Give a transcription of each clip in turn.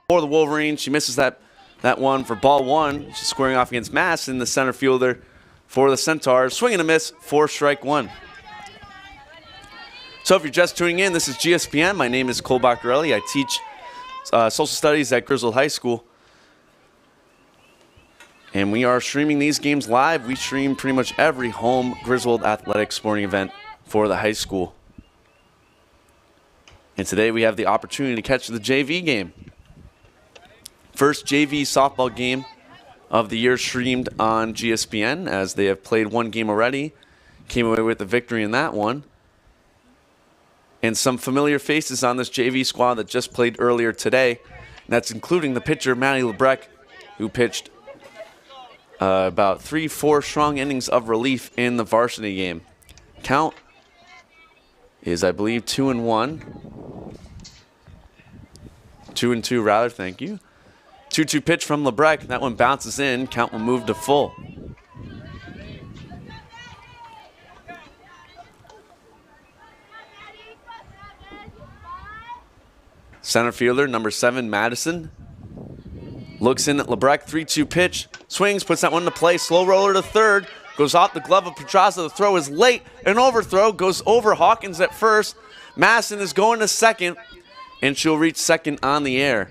For the Wolverines, she misses that one for ball one. She's squaring off against Mass in the center fielder for the Centaurs. Swing and a miss for strike one. So if you're just tuning in, this is GSPN. My name is Cole Baccarelli. I teach social studies at Griswold High School. And we are streaming these games live. We stream pretty much every home Griswold athletic sporting event for the high school. And today we have the opportunity to catch the JV game. First JV softball game of the year streamed on GSPN, as they have played one game already. Came away with the victory in that one. And some familiar faces on this JV squad that just played earlier today. And that's including the pitcher, Maddie Lebrecht, who pitched about 3-4 strong innings of relief in the varsity game. Count is, I believe, 2-1. 2-2 rather, thank you. 2-2 pitch from Lebrecht. That one bounces in. Count will move to full. Center fielder, number 7, Madison. Looks in at Lebrecht, 3-2 pitch. Swings, puts that one to play. Slow roller to third. Goes off the glove of Pedraza. The throw is late. An overthrow goes over Hawkins at first. Madison is going to second, and she'll reach second on the air.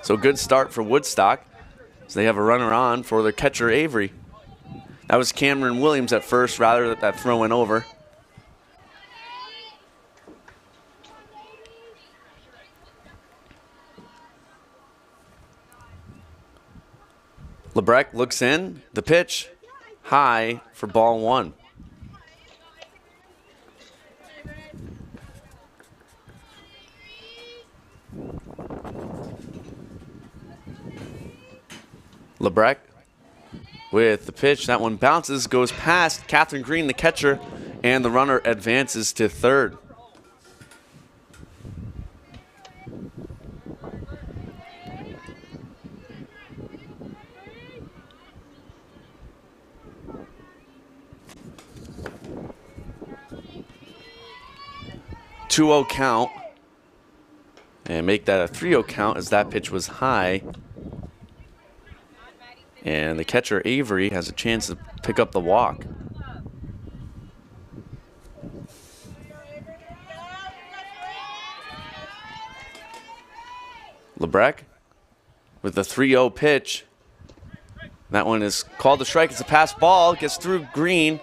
So good start for Woodstock, as they have a runner on for their catcher, Avery. That was Cameron Williams at first, rather that throw went over. Lebrecht looks in, the pitch, high for ball 1. Lebrecht with the pitch, that one bounces, goes past Catherine Green, the catcher, and the runner advances to third. Two-0 count, and make that a 3-0 count as that pitch was high. And the catcher, Avery, has a chance to pick up the walk. Lebrecht with the 3-0 pitch. That one is called a strike. It's a pass ball, gets through Green.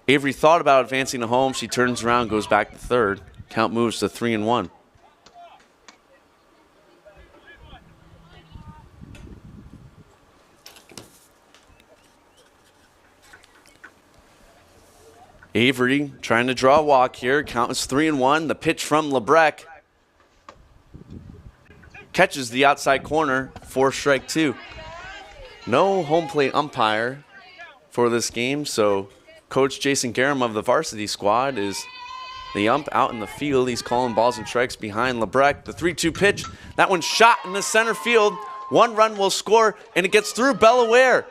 Avery thought about advancing to home. She turns around, goes back to third. Count moves to 3-1. Avery trying to draw a walk here. Count is 3-1. The pitch from Lebrecht catches the outside corner for strike 2. No home plate umpire for this game, so Coach Jason Garum of the varsity squad is the ump out in the field. He's calling balls and strikes behind Lebrecht. The 3-2 pitch, that one's shot in the center field. 1 run will score, and it gets through Belaware.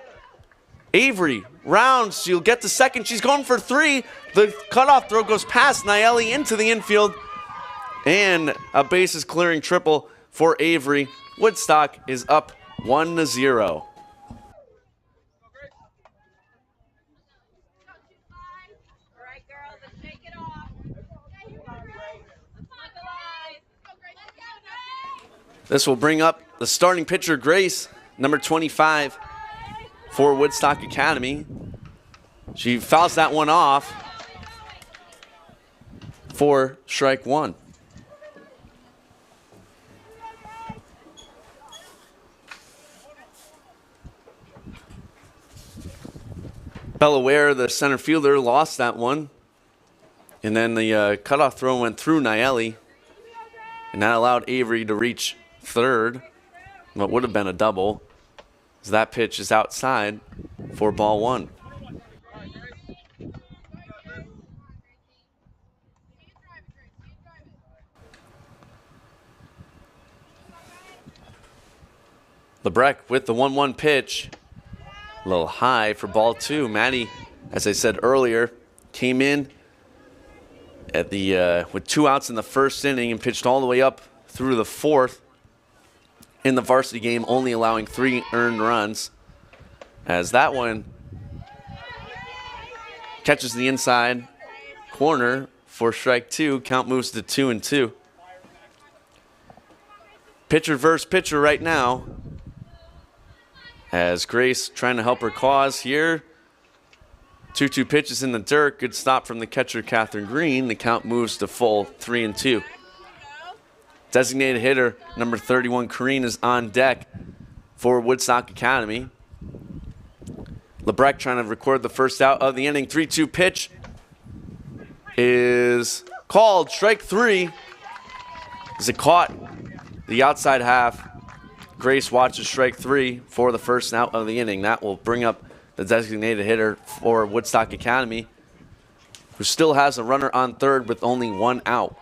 Avery rounds, she'll get to second. She's going for 3. The cutoff throw goes past Nayeli into the infield, and a bases clearing triple for Avery. Woodstock is up 1-0. This will bring up the starting pitcher, Grace, number 25 for Woodstock Academy. She fouls that one off for strike 1. Belaware, the center fielder, lost that one. And then the cutoff throw went through Nayeli. And that allowed Avery to reach third. What would have been a double. As that pitch is outside for ball 1. Lebrecht with the 1-1 pitch. A little high for ball 2. Maddie, as I said earlier, came in at the with 2 outs in the first inning and pitched all the way up through the 4th in the varsity game, only allowing 3 earned runs. As that one catches the inside corner for strike 2. Count moves to 2-2. Pitcher versus pitcher right now, as Grace trying to help her cause here. 2-2 pitches in the dirt. Good stop from the catcher, Catherine Green. The count moves to full 3-2. Designated hitter number 31, Corrine, is on deck for Woodstock Academy. Lebrecht trying to record the first out of the inning. 3-2 pitch. is called. Strike three. Is it caught? The outside half. Grace watches strike three for the first out of the inning. That will bring up the designated hitter for Woodstock Academy, who still has a runner on third with only one out.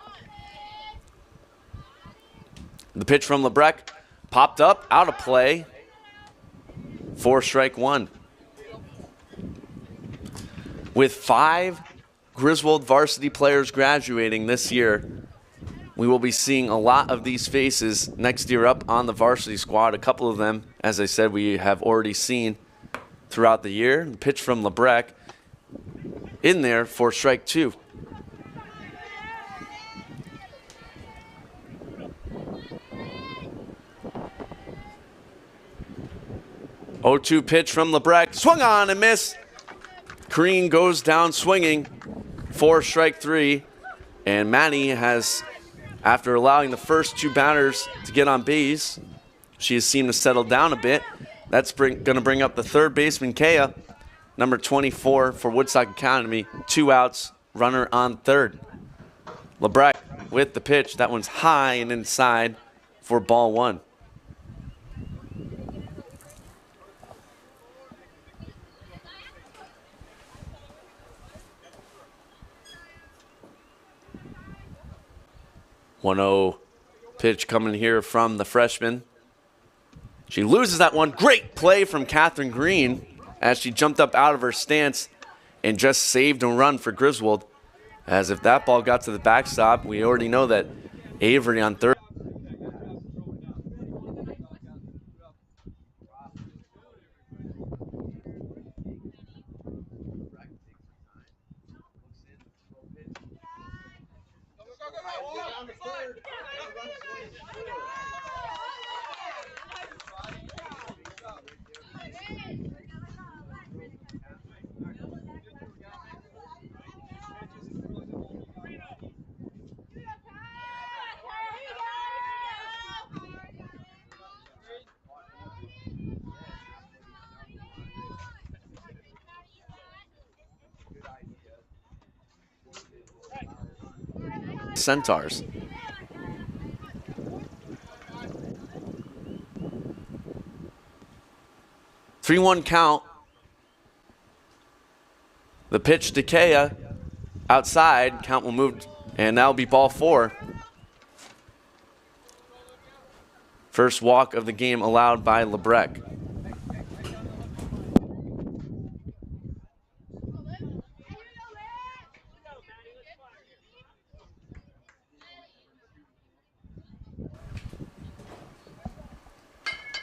The pitch from Lebrecht popped up, out of play for strike one. With 5 Griswold varsity players graduating this year, we will be seeing a lot of these faces next year up on the varsity squad. A couple of them, as I said, we have already seen throughout the year. The pitch from Lebrecht in there for strike two. Oh, 2 pitch from Lebrecht. Swung on and missed. Green goes down swinging for strike three. And Maddie has, after allowing the first 2 batters to get on base, she has seemed to settle down a bit. That's going to bring up the third baseman, Kea, number 24 for Woodstock Academy. 2 outs, runner on third. Lebrecht with the pitch. That one's high and inside for ball 1. One-0 pitch coming here from the freshman. She loses that one. Great play from Catherine Green as she jumped up out of her stance and just saved a run for Griswold. As if that ball got to the backstop, we already know that Avery on third. Centaurs. Three-one count. The pitch to Kea outside. Count will move, and that'll be ball 4. First walk of the game allowed by Lebrecht.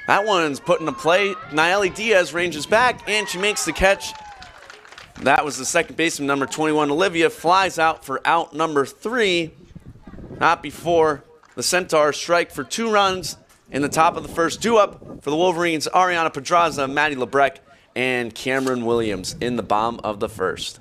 That one's put into play. Nayeli Diaz ranges back, and she makes the catch. That was the second baseman, number 21, Olivia, flies out for out number 3. Not before the Centaurs strike for 2 runs in the top of the first. Due up for the Wolverines, Ariana Pedraza, Maddie Lebrecht, and Cameron Williams in the bottom of the first.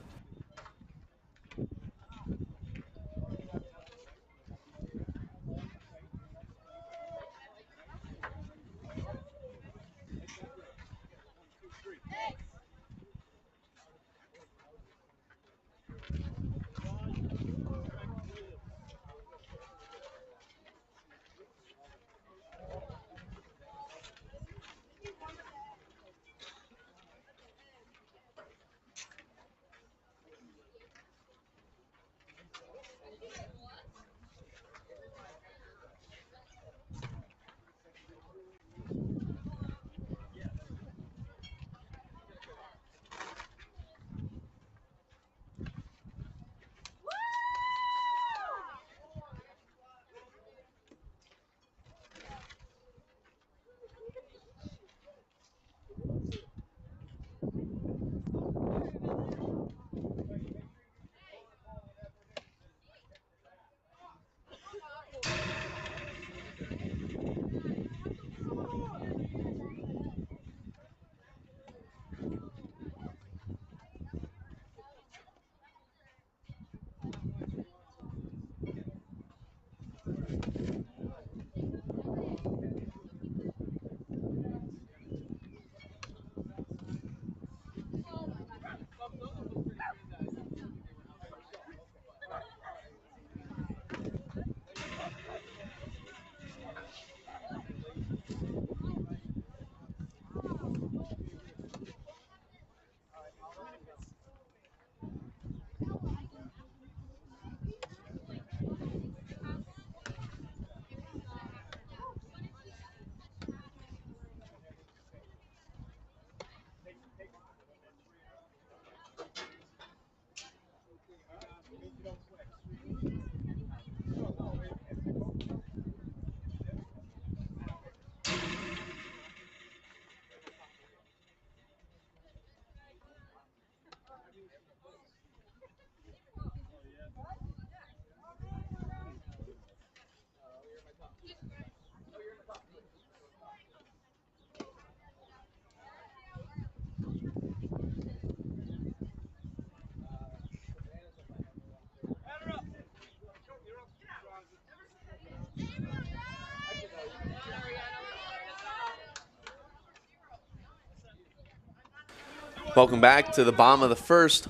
Welcome back to the bottom of the first.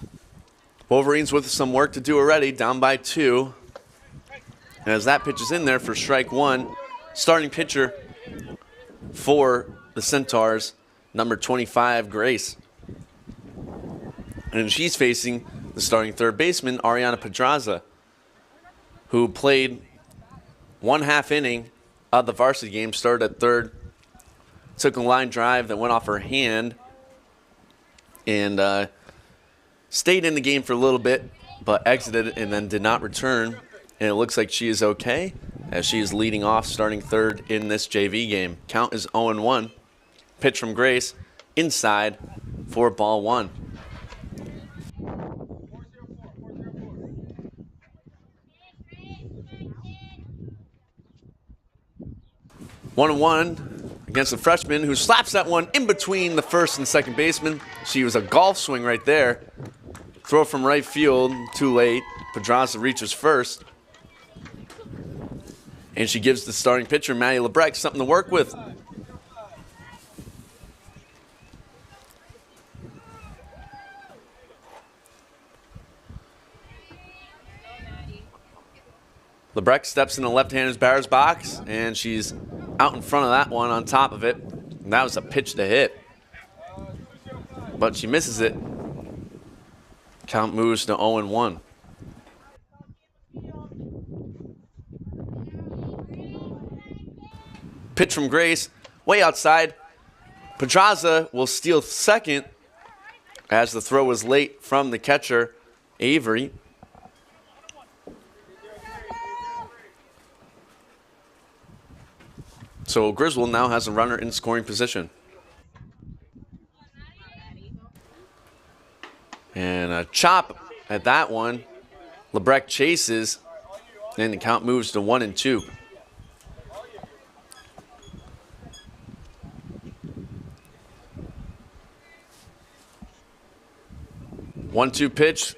Wolverines with some work to do already, down by 2. And as that pitch is in there for strike 1, starting pitcher for the Centaurs, number 25, Grace. And she's facing the starting third baseman, Ariana Pedraza, who played 1/2 inning of the varsity game, started at third, took a line drive that went off her hand, and stayed in the game for a little bit, but exited and then did not return. And it looks like she is okay, as she is leading off, starting third in this JV game. Count is 0-1. Pitch from Grace, inside for ball 1. One and one against the freshman, who slaps that one in between the first and second baseman. She was a golf swing right there. Throw from right field, too late. Pedraza reaches first. And she gives the starting pitcher, Maddie Lebrecht, something to work with. Lebrecht steps in the left-hander's batter's box, and she's out in front of that one on top of it. And that was a pitch to hit. But she misses it. Count moves to 0-1. Pitch from Grace, way outside. Pedraza will steal second as the throw was late from the catcher, Avery. So Griswold now has a runner in scoring position. And a chop at that one. Lebrecht chases, and the count moves to 1-2. One-two pitch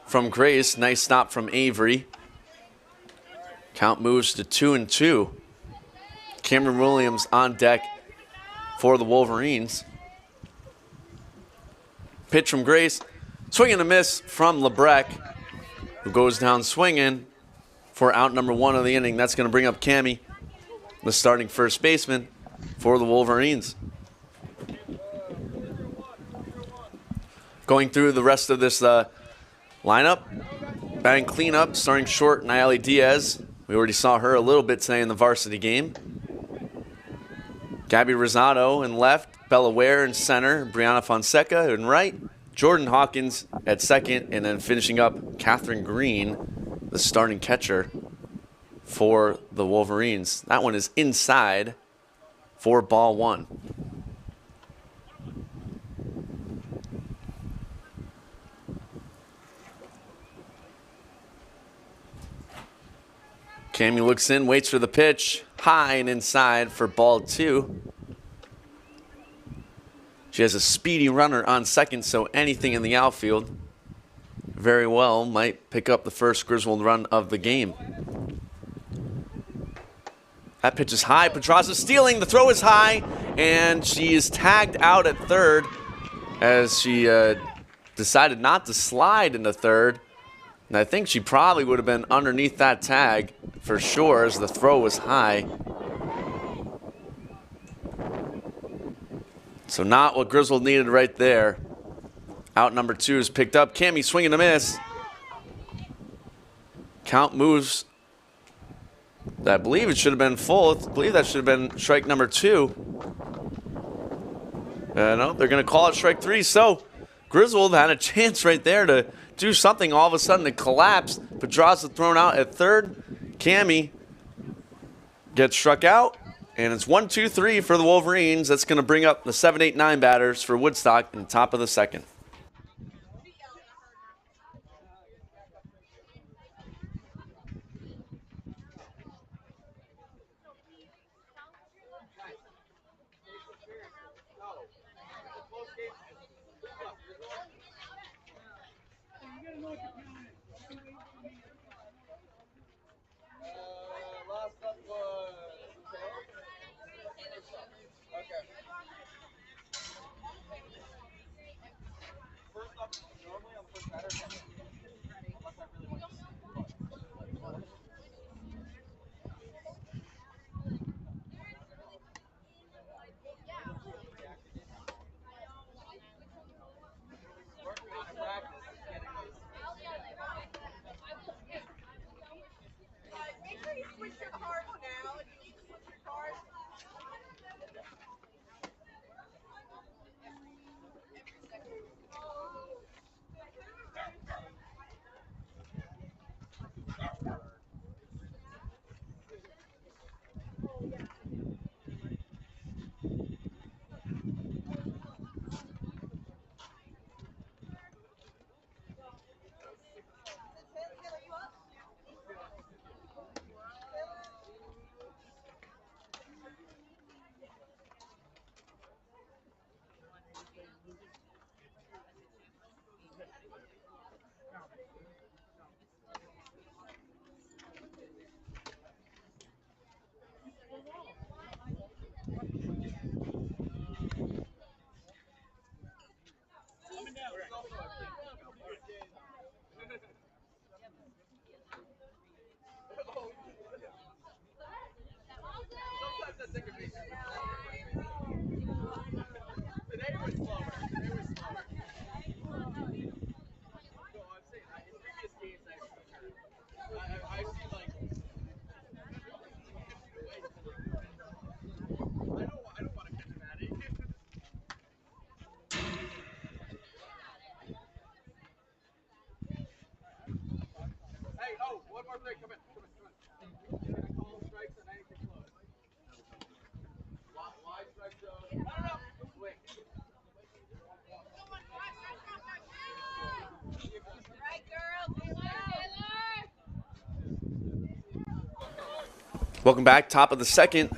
from Grace. Nice stop from Avery. Count moves to 2-2. Cameron Williams on deck for the Wolverines. Pitch from Grace. Swing and a miss from Lebrecht, who goes down swinging for out number 1 of the inning. That's going to bring up Cammie, the starting first baseman for the Wolverines. Going through the rest of this lineup, batting cleanup, starting short, Nayeli Diaz. We already saw her a little bit today in the varsity game. Gabby Rosado in left, Bella Ware in center, Brianna Fonseca in right, Jordan Hawkins at second, and then finishing up Catherine Green, the starting catcher for the Wolverines. That one is inside for ball 1. Cammie looks in, waits for the pitch, high and inside for ball 2. She has a speedy runner on second, so anything in the outfield very well might pick up the first Griswold run of the game. That pitch is high. Pedraza stealing. The throw is high, and she is tagged out at third as she decided not to slide into third. And I think she probably would have been underneath that tag for sure, as the throw was high. So not what Griswold needed right there. Out number 2 is picked up. Cammie swinging a miss. Count moves. I believe it should have been full. I believe that should have been strike number 2. No, they're going to call it strike 3. So Griswold had a chance right there to do something. All of a sudden, it collapsed. Pedraza thrown out at third. Cammy gets struck out, and it's 1-2-3 for the Wolverines. That's going to bring up the 7-8-9 batters for Woodstock in the top of the second. Welcome back, top of the second.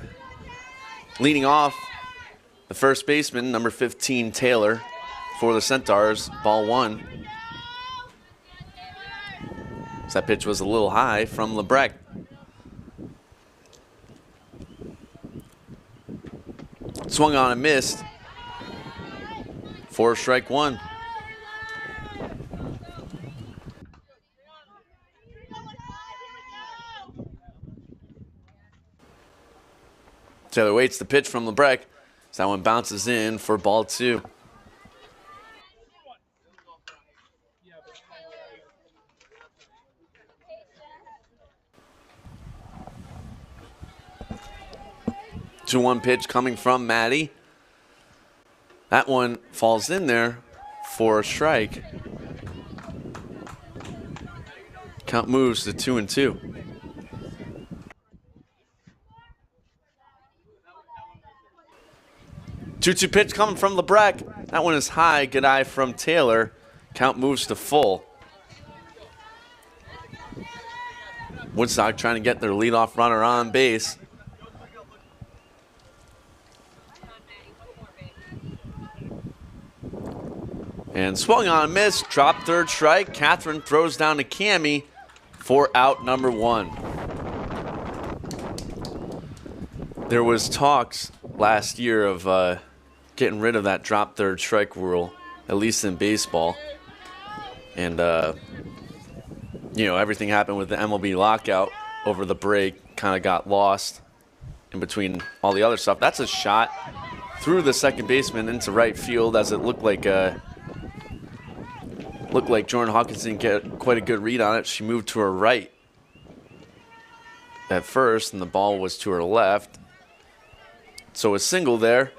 Leading off, the first baseman, number 15, Taylor, for the Centaurs, ball one. So that pitch was a little high from Lebrecht. Swung on and missed. For strike one. Taylor waits the pitch from Lebrecht. So that one bounces in for ball two. Two-one pitch coming from Maddie. That one falls in there for a strike. Count moves to 2-2. 2-2 pitch coming from Lebrecht. That one is high. Good eye from Taylor. Count moves to full. Woodstock trying to get their leadoff runner on base. And swung on a miss. Drop third strike. Catherine throws down to Cammy for out number one. There was talks last year of getting rid of that drop third strike rule, at least in baseball. And, you know, everything happened with the MLB lockout over the break, kind of got lost in between all the other stuff. That's a shot through the second baseman into right field, as it looked like Jordan Hawkins didn't get quite a good read on it. She moved to her right at first, and the ball was to her left. So a single there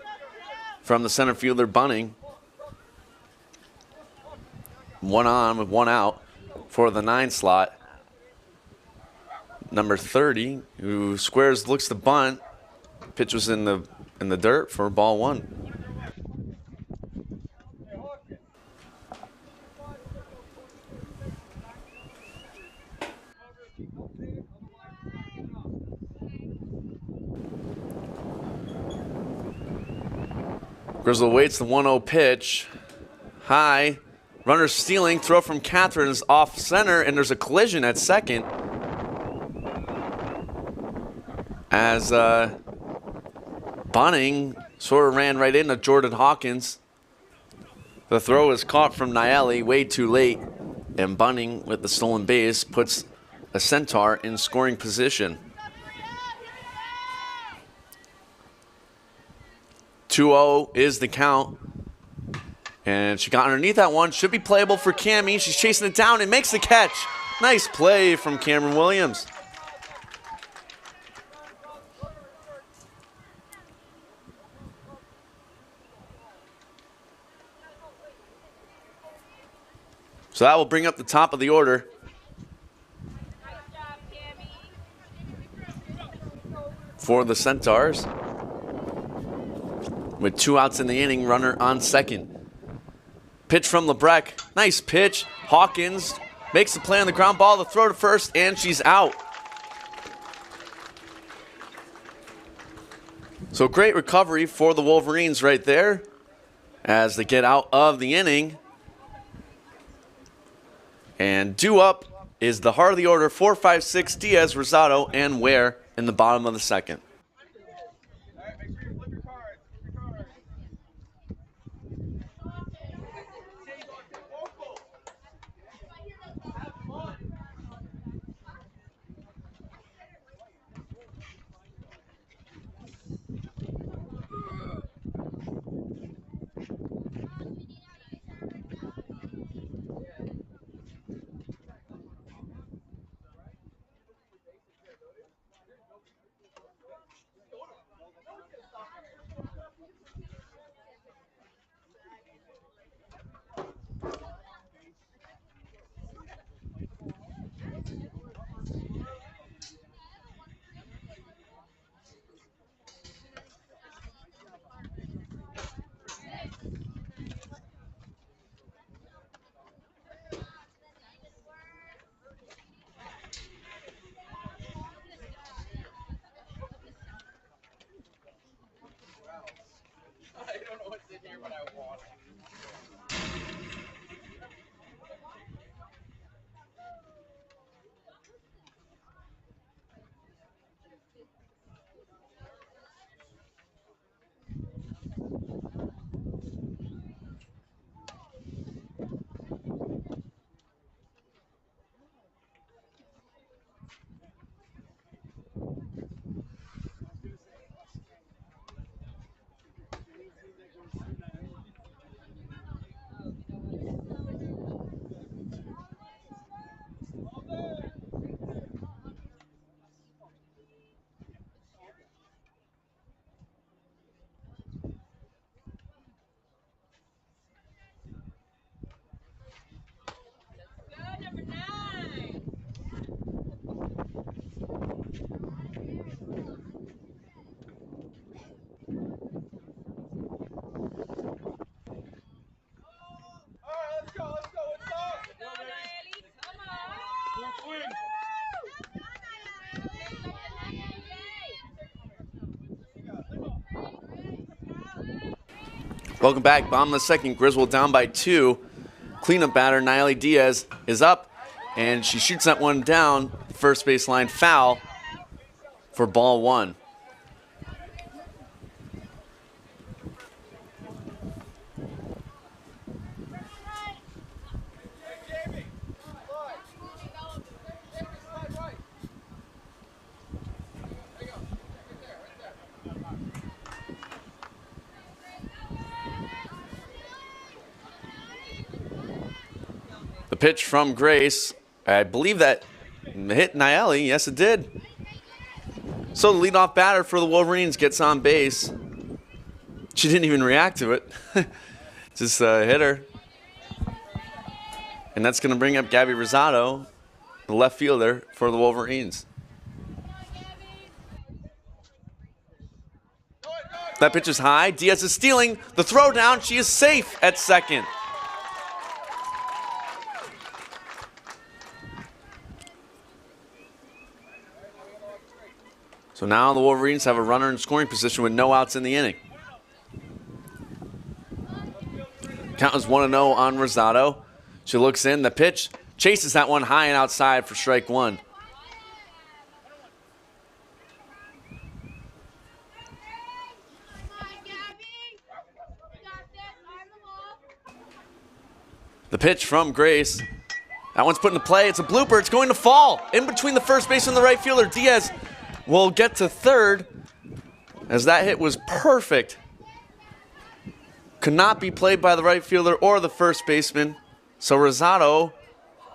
from the center fielder, Bunning. One on with one out for the 9 slot. Number 30, who squares, looks to bunt. Pitch was in the dirt for ball 1. Griswold waits the 1-0 pitch. High. Runner stealing. Throw from Catherine is off center, and there's a collision at second. As Bunning sort of ran right into Jordan Hawkins. The throw is caught from Niali way too late, and Bunning with the stolen base puts a Centaur in scoring position. 2-0 is the count. And she got underneath that one. Should be playable for Cammie. She's chasing it down and makes the catch. Nice play from Cameron Williams. So that will bring up the top of the order. For the Centaurs. With 2 outs in the inning, runner on second. Pitch from Lebrecht. Nice pitch. Hawkins makes the play on the ground ball. The throw to first, and she's out. So great recovery for the Wolverines right there as they get out of the inning. And due up is the heart of the order, 4, 5, 6, Diaz, Rosado, and Ware in the bottom of the second. Welcome back. Bottom of the second. Griswold down by 2. Cleanup batter Niali Diaz is up, and she shoots that one down. First baseline foul for ball 1. The pitch from Grace, I believe that hit Niali. Yes, it did. So the leadoff batter for the Wolverines gets on base. She didn't even react to it. Just hit her. And that's going to bring up Gabby Rosado, the left fielder for the Wolverines. That pitch is high. Diaz is stealing the throw down. She is safe at second. So now the Wolverines have a runner in scoring position with no outs in the inning. Count is 1-0 on Rosado. She looks in. The pitch chases that one high and outside for strike one. The pitch from Grace. That one's put into play. It's a blooper. It's going to fall in between the first base and the right fielder. Diaz will get to third as that hit was perfect. Could not be played by the right fielder or the first baseman. So Rosado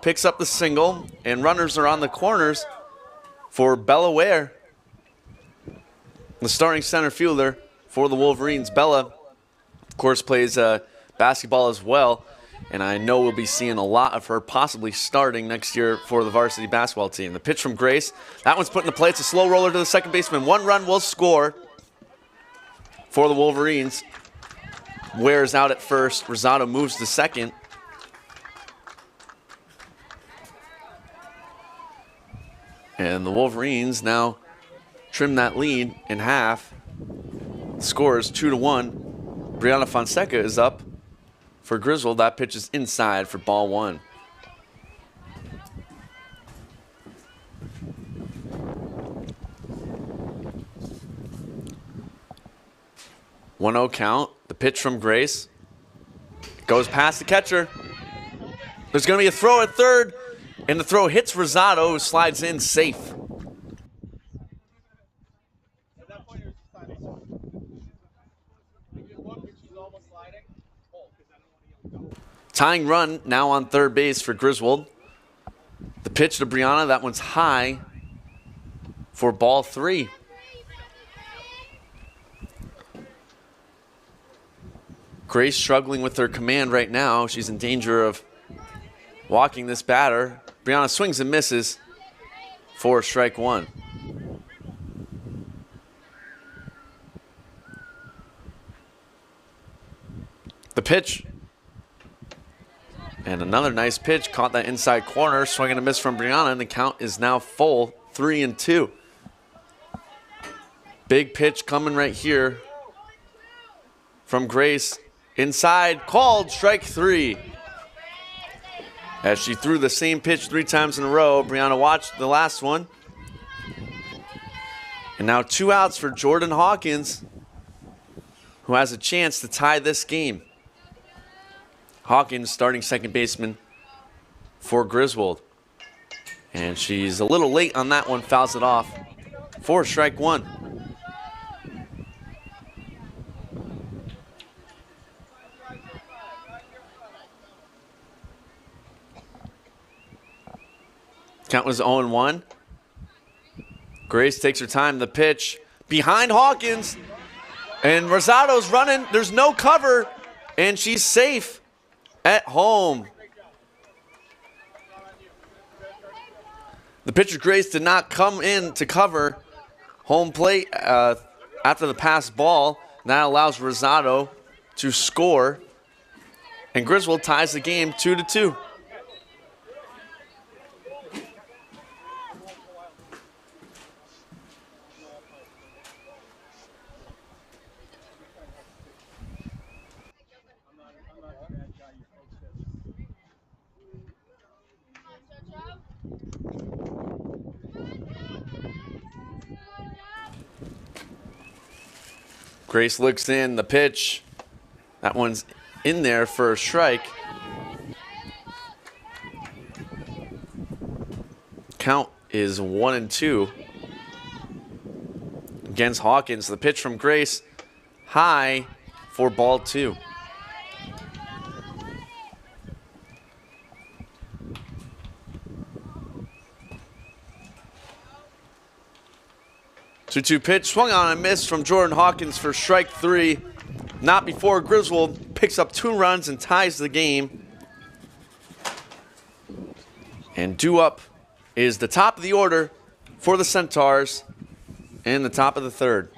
picks up the single, and runners are on the corners for Bella Ware, the starting center fielder for the Wolverines. Bella, of course, plays basketball as well, and I know we'll be seeing a lot of her possibly starting next year for the varsity basketball team. The pitch from Grace, that one's put into play. It's a slow roller to the second baseman. One run will score for the Wolverines. Ware is out at first. Rosado moves to second. And the Wolverines now trim that lead in half. The score is 2-1. Brianna Fonseca is up for Griswold. That pitch is inside for ball one. One 0 count. The pitch from Grace goes past the catcher. There's going to be a throw at third, and the throw hits Rosado, who slides in safe. Tying run now on third base for Griswold. The pitch to Brianna, that one's high for ball three. Grace struggling with her command right now. She's in danger of walking this batter. Brianna swings and misses for strike one. The pitch. And another nice pitch. Caught that inside corner. Swing and a miss from Brianna, and the count is now full, 3-2. Big pitch coming right here from Grace. Inside, called, strike three. As she threw the same pitch 3 times in a row, Brianna watched the last one. And now 2 outs for Jordan Hawkins, who has a chance to tie this game. Hawkins, starting second baseman for Griswold. And she's a little late on that one, fouls it off for strike one. Count was 0-1. Grace takes her time. The pitch behind Hawkins. And Rosado's running. There's no cover. And she's safe at home. The pitcher Grace did not come in to cover home plate after the passed ball. That allows Rosado to score. And Griswold ties the game 2-2. Grace looks in, the pitch. That one's in there for a strike. Count is 1-2 against Hawkins. The pitch from Grace, high for ball two. Two-two pitch, swung on and missed from Jordan Hawkins for strike three. Not before Griswold picks up 2 runs and ties the game. And due up is the top of the order for the Centaurs in the top of the third.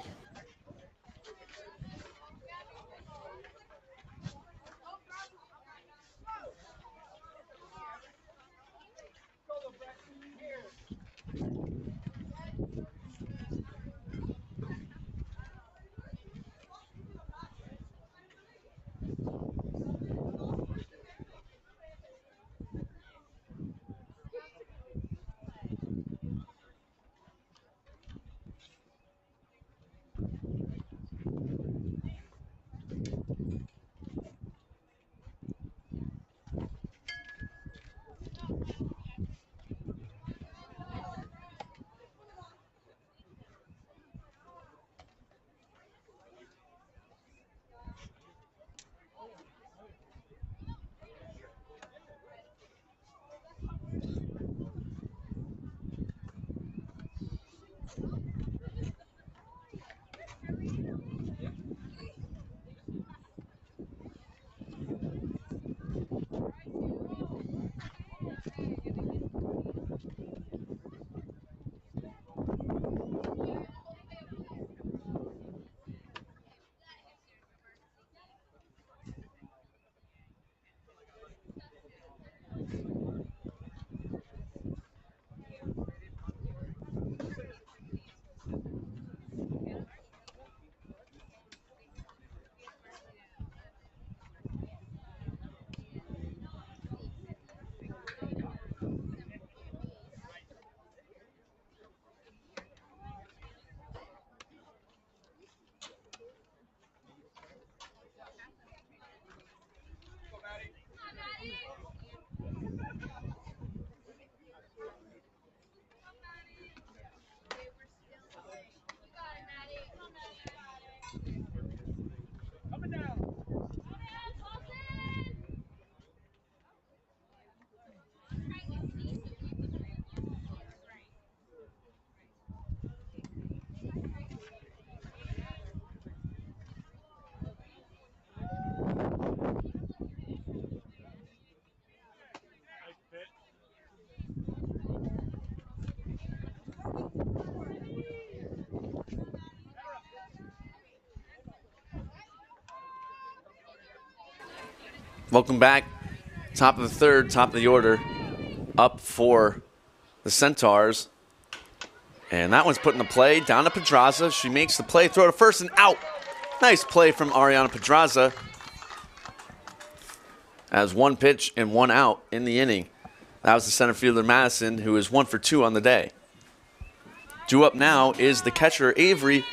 Welcome back. Top of the third, top of the order, up for the Centaurs. And that one's put into play, down to Pedraza. She makes the play, throw to first and out. Nice play from Ariana Pedraza. As one pitch and one out in the inning. That was the center fielder, Madison, who is 1 for 2 on the day. Due up now is the catcher, Avery,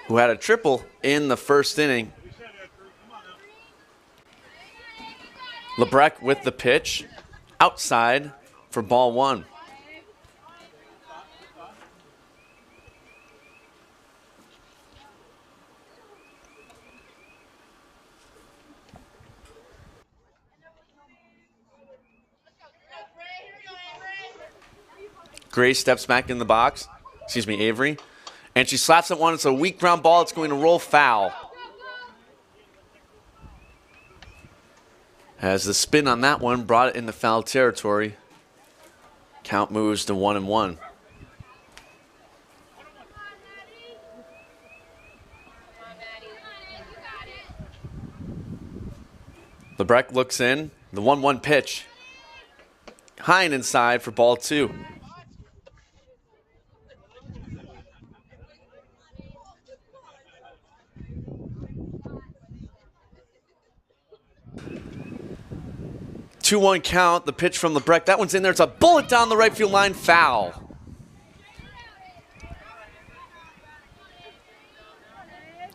who had a triple in the first inning. Lebrecht with the pitch, outside for ball 1. Gray steps back in the box, Avery, and she slaps at one. It's a weak ground ball. It's going to roll foul. As the spin on that one brought it into foul territory. Count moves to 1-1. Lebrecht looks in. The 1-1 pitch. High and inside for ball 2. Two-one count, the pitch from Lebrecht. That one's in there. It's a bullet down the right field line, foul.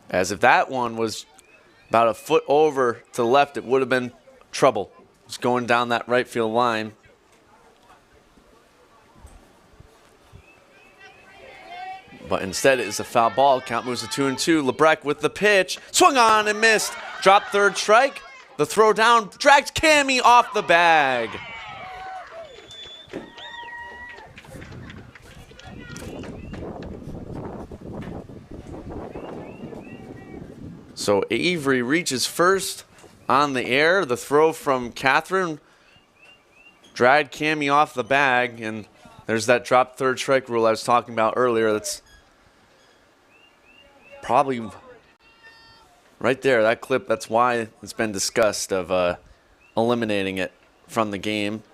As if that one was about a foot over to the left, it would have been trouble. It's going down that right field line. But instead, it is a foul ball. Count moves to 2-2. Lebrecht with the pitch. Swung on and missed. Dropped third strike. The throw down dragged Cammie off the bag. So Avery reaches first on the air. The throw from Catherine Dragged Cammy off the bag, and there's that drop third strike rule I was talking about earlier. That's probably right there, that clip. That's why it's been discussed of eliminating it from the game.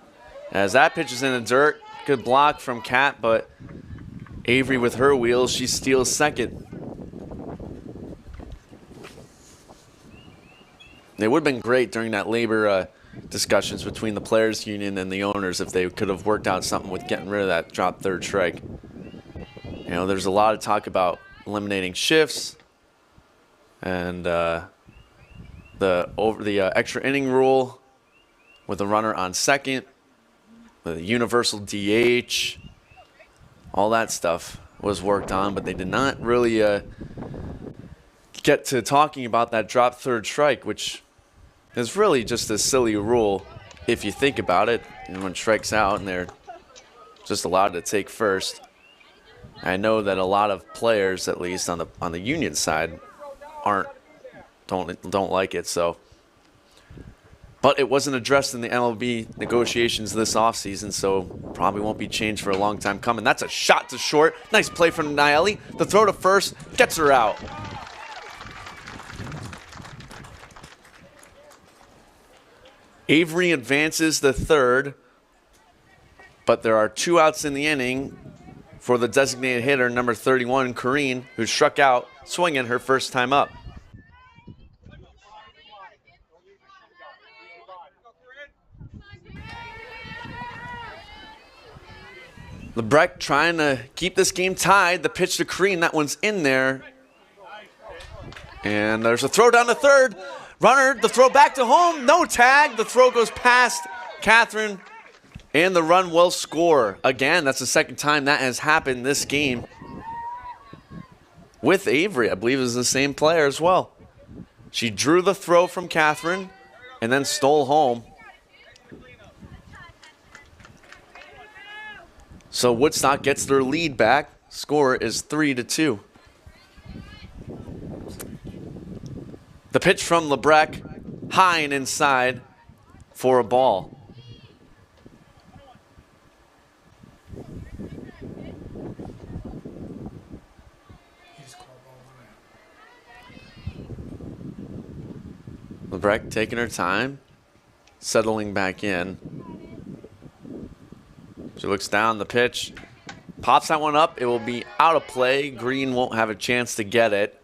As that pitch is in the dirt, good block from Kat, but Avery with her wheels, she steals second. It would have been great during that labor discussions between the players union and the owners if they could have worked out something with getting rid of that drop third strike. You know, there's a lot of talk about eliminating shifts and the extra inning rule with a runner on second, the universal DH, all that stuff was worked on, but they did not really get to talking about that drop third strike, which is really just a silly rule if you think about it. And when strikes out and they're just allowed to take first. I know that a lot of players, at least on the union side, don't like it. So, but it wasn't addressed in the MLB negotiations this offseason, so probably won't be changed for a long time coming. That's a shot to short. Nice play from Naeli. The throw to first gets her out. Avery advances the third, but there are 2 outs in the inning for the designated hitter, number 31, Corrine, who struck out swinging her first time up. Lebrecht trying to keep this game tied. The pitch to Corrine, that one's in there. And there's a throw down to third. Runner, the throw back to home, no tag. The throw goes past Catherine, and the run will score. Again, that's the second time that has happened this game. With Avery, I believe it was the same player as well. She drew the throw from Catherine and then stole home. So Woodstock gets their lead back. Score is 3-2. The pitch from Lebrecht, high and inside for a ball. Lebrecht taking her time, settling back in. She looks down the pitch, pops that one up. It will be out of play. Green won't have a chance to get it.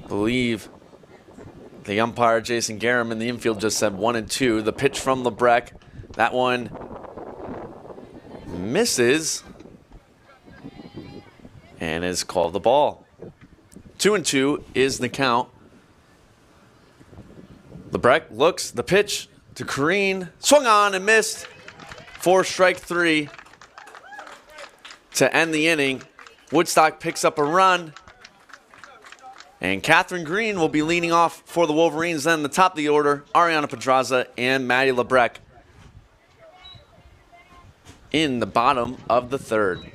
I believe the umpire, Jason Garum, in the infield just said 1-2. The pitch from Lebrecht, that one misses and is called the ball. 2-2 is the count. Lebrecht looks, the pitch to Corrine, swung on and missed for strike 3 to end the inning. Woodstock picks up a run, and Catherine Green will be leading off for the Wolverines. Then the top of the order, Ariana Pedraza and Maddie Lebrecht in the bottom of the third.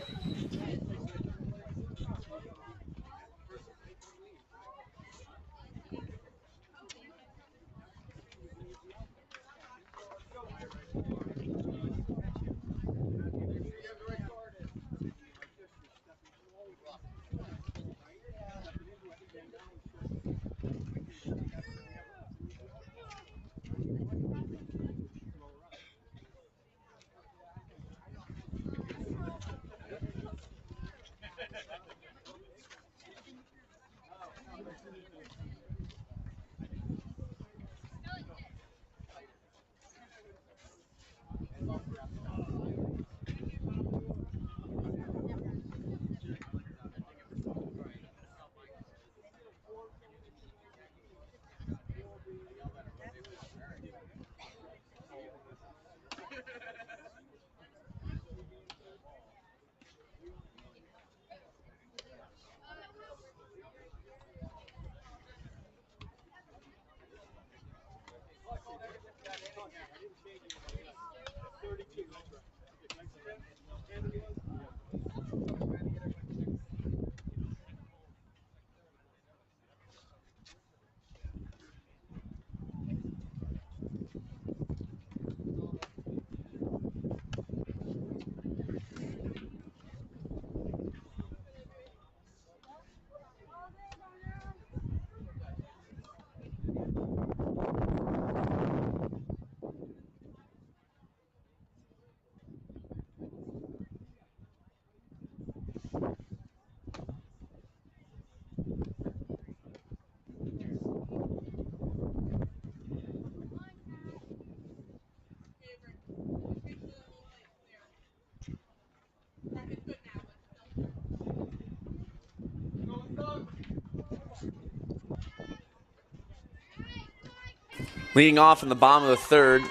Leading off in the bottom of the third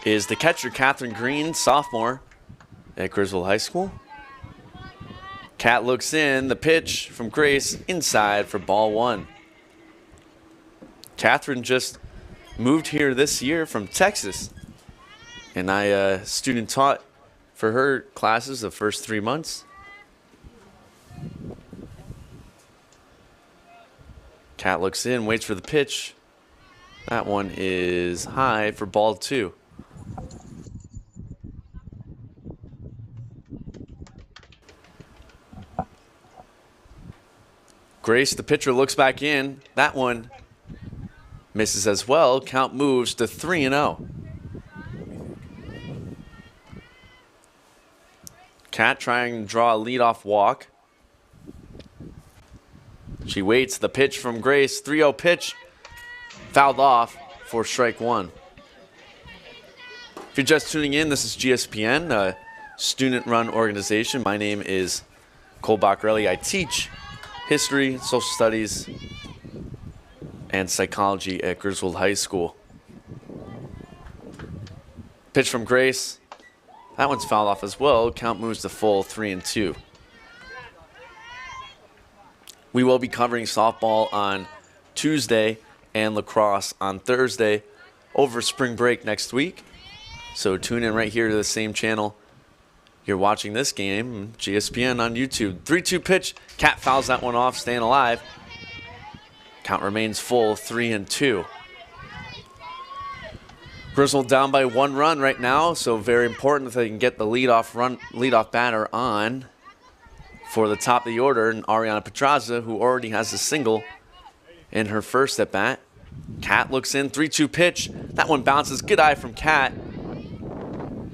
is the catcher, Catherine Green, sophomore at Griswold High School. Kat looks in, the pitch from Grace inside for ball one. Catherine just moved here this year from Texas, and I student taught for her classes the first 3 months. Kat looks in, waits for the pitch. That one is high for ball two. Grace, the pitcher, looks back in. That one misses as well. Count moves to 3-0. Kat trying to draw a leadoff walk. She waits. The pitch from Grace. 3-0 pitch. Fouled off for strike one. If you're just tuning in, this is GSPN, a student-run organization. My name is Cole Baccarelli. I teach history, social studies, and psychology at Griswold High School. Pitch from Grace. That one's fouled off as well. Count moves to full 3-2. We will be covering softball on Tuesday and lacrosse on Thursday over spring break next week. So tune in right here to the same channel you're watching this game, GSPN on YouTube. 3-2 pitch. Kat fouls that one off, staying alive. Count remains full, 3-2. Griswold down by 1 run right now, so very important that they can get the leadoff batter on for the top of the order, and Ariana Pedraza, who already has a single in her first at bat. Kat looks in, 3-2 pitch. That one bounces. Good eye from Kat,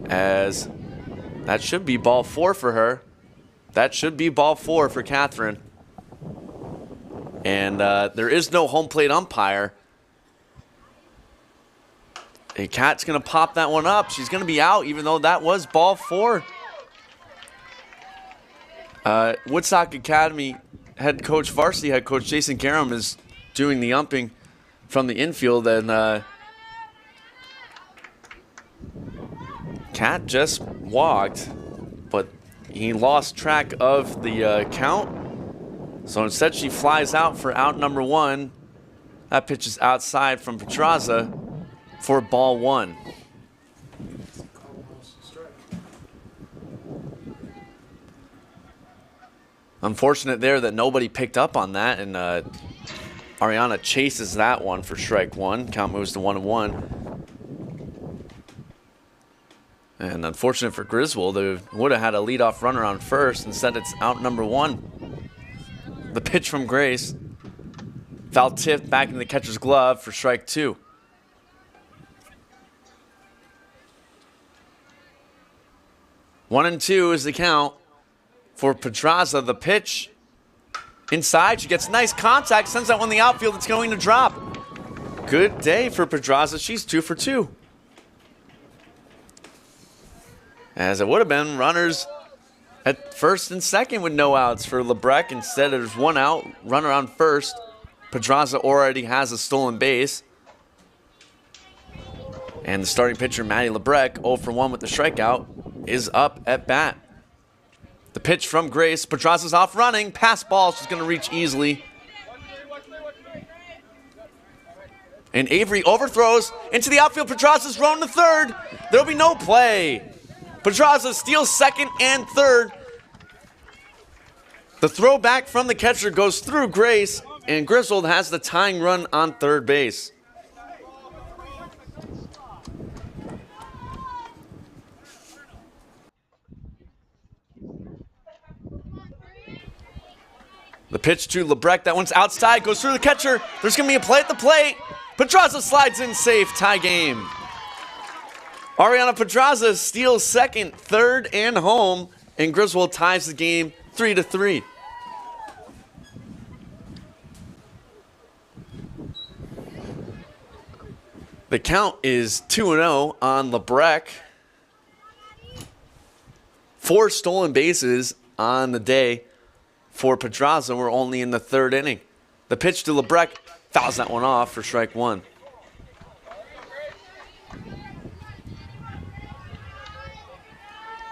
as that should be ball 4 for her. That should be ball 4 for Catherine. And there is no home plate umpire. And Kat's going to pop that one up. She's going to be out, even though that was ball 4. Woodstock Academy varsity head coach Jason Garum is doing the umping from the infield, and Kat just walked, but he lost track of the count. So instead she flies out for out number 1. That pitch is outside from Pedraza for ball 1. Unfortunate there that nobody picked up on that, and Ariana chases that one for strike 1. Count moves to 1-1. And unfortunate for Griswold, they would have had a leadoff runner on first. Instead, it's out number 1. The pitch from Grace. Foul tipped back into the catcher's glove for strike 2. One and 2 is the count for Pedraza. The pitch inside. She gets nice contact. Sends that one in the outfield. It's going to drop. Good day for Pedraza. She's 2 for 2. As it would have been runners at first and second with no outs for Lebrecht. Instead, there's 1 out, runner on first. Pedraza already has a stolen base. And the starting pitcher, Maddie Lebrecht, 0 for 1 with the strikeout, is up at bat. The pitch from Grace. Pedraza's off running. Pass ball. She's going to reach easily. And Avery overthrows into the outfield. Pedraza's thrown to third. There'll be no play. Pedraza steals second and third. The throw back from the catcher goes through Grace, and Griswold has the tying run on third base. The pitch to Lebrecht. That one's outside. Goes through the catcher. There's going to be a play at the plate. Pedraza slides in safe. Tie game. Ariana Pedraza steals second, third, and home. And Griswold ties the game 3-3. The count is 2-0 on Lebrecht. 4 stolen bases on the day for Pedraza. We're only in the 3rd inning. The pitch to Lebrecht fouls that one off for strike 1.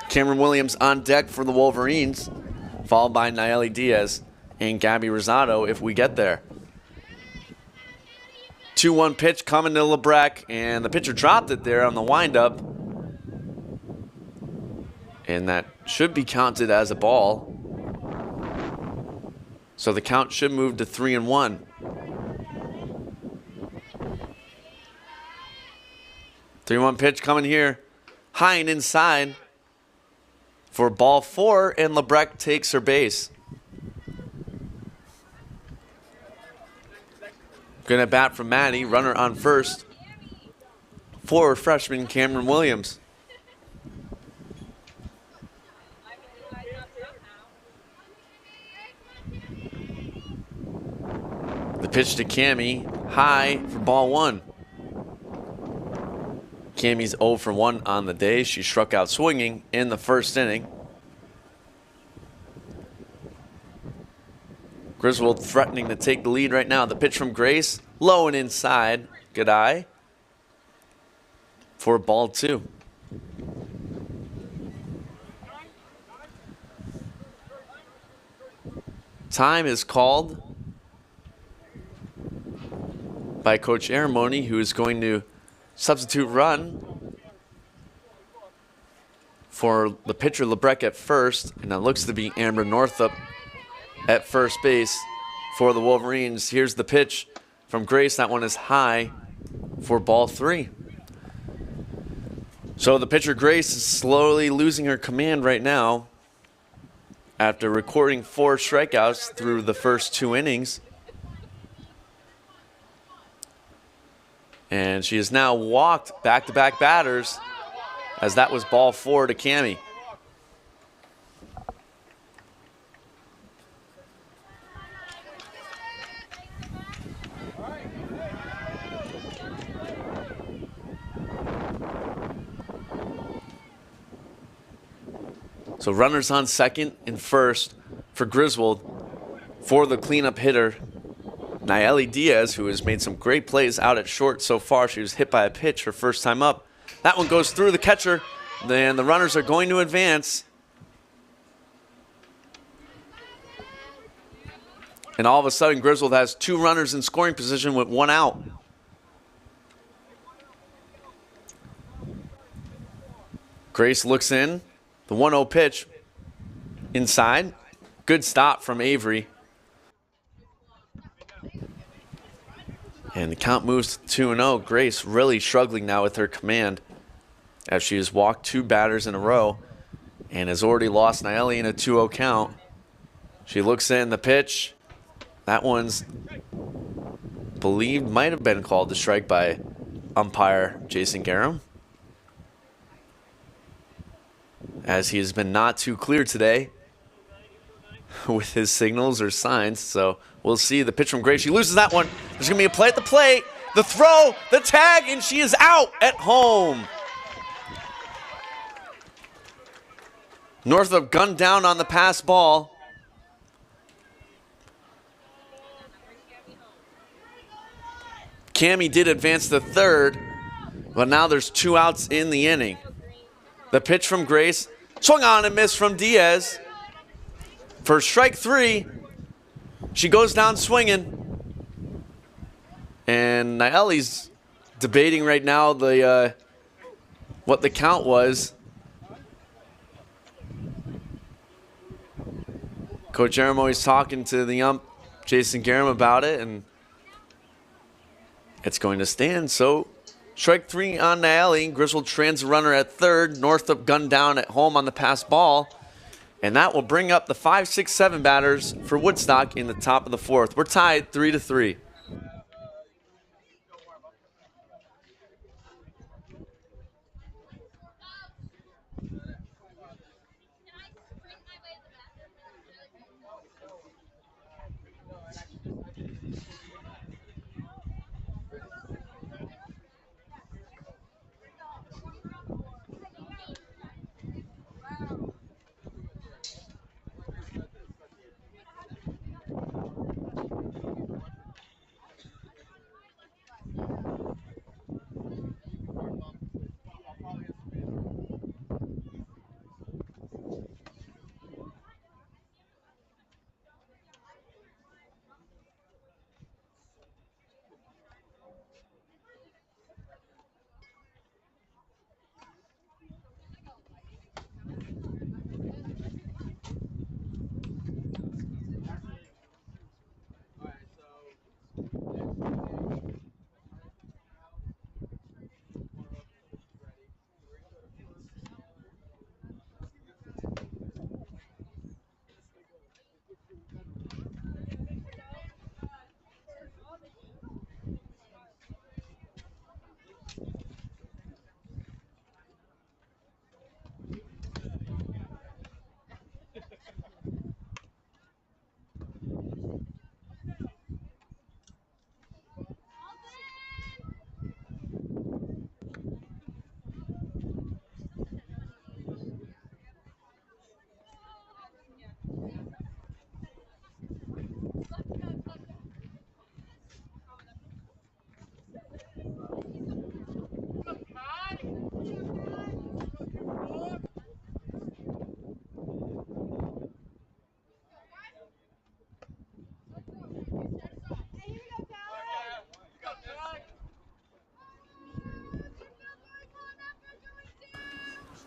Cameron Williams on deck for the Wolverines, followed by Nayeli Diaz and Gabby Rosado if we get there. 2-1 pitch coming to Lebrecq, and the pitcher dropped it there on the windup. And that should be counted as a ball. So the count should move to 3-1. 3-1 pitch coming here. High and inside for ball 4, and Lebrecq takes her base. Good at bat from Maddie, runner on first for freshman Cameron Williams. The pitch to Cammie, high for ball 1. Cammie's 0 for 1 on the day. She struck out swinging in the first inning. Griswold threatening to take the lead right now. The pitch from Grace, low and inside. Good eye for ball 2. Time is called by Coach Aramoni, who is going to substitute run for the pitcher Lebrecq at first, and that looks to be Amber Northup at first base for the Wolverines. Here's the pitch from Grace. That one is high for ball 3. So the pitcher Grace is slowly losing her command right now after recording 4 strikeouts through the first 2 innings. And she has now walked back-to-back batters, as that was ball 4 to Cammie. So runners on second and first for Griswold. For the cleanup hitter, Nayeli Diaz, who has made some great plays out at short so far. She was hit by a pitch her first time up. That one goes through the catcher. Then the runners are going to advance. And all of a sudden, Griswold has 2 runners in scoring position with 1 out. Grace looks in. The 1-0 pitch inside. Good stop from Avery. And the count moves to 2-0. Grace really struggling now with her command as she has walked 2 batters in a row and has already lost Nayeli in a 2-0 count. She looks in the pitch. That one's believed might have been called to strike by umpire Jason Garum, as he has been not too clear today with his signals or signs. So we'll see. The pitch from Grace. She loses that one. There's going to be a play at the plate. The throw, the tag, and she is out at home. Northup gunned down on the pass ball. Cammie did advance to third, but now there's 2 outs in the inning. The pitch from Grace, swung on and missed from Diaz. For strike 3, she goes down swinging. And Nayeli's debating right now the what the count was. Coach Aramoni's talking to the ump, Jason Garum, about it, and it's going to stand. So strike 3 on Nayeli. Griswold trans runner at third. Northup gunned down at home on the pass ball. And that will bring up the 5, 6, 7 batters for Woodstock in the top of the 4th. We're tied 3-3.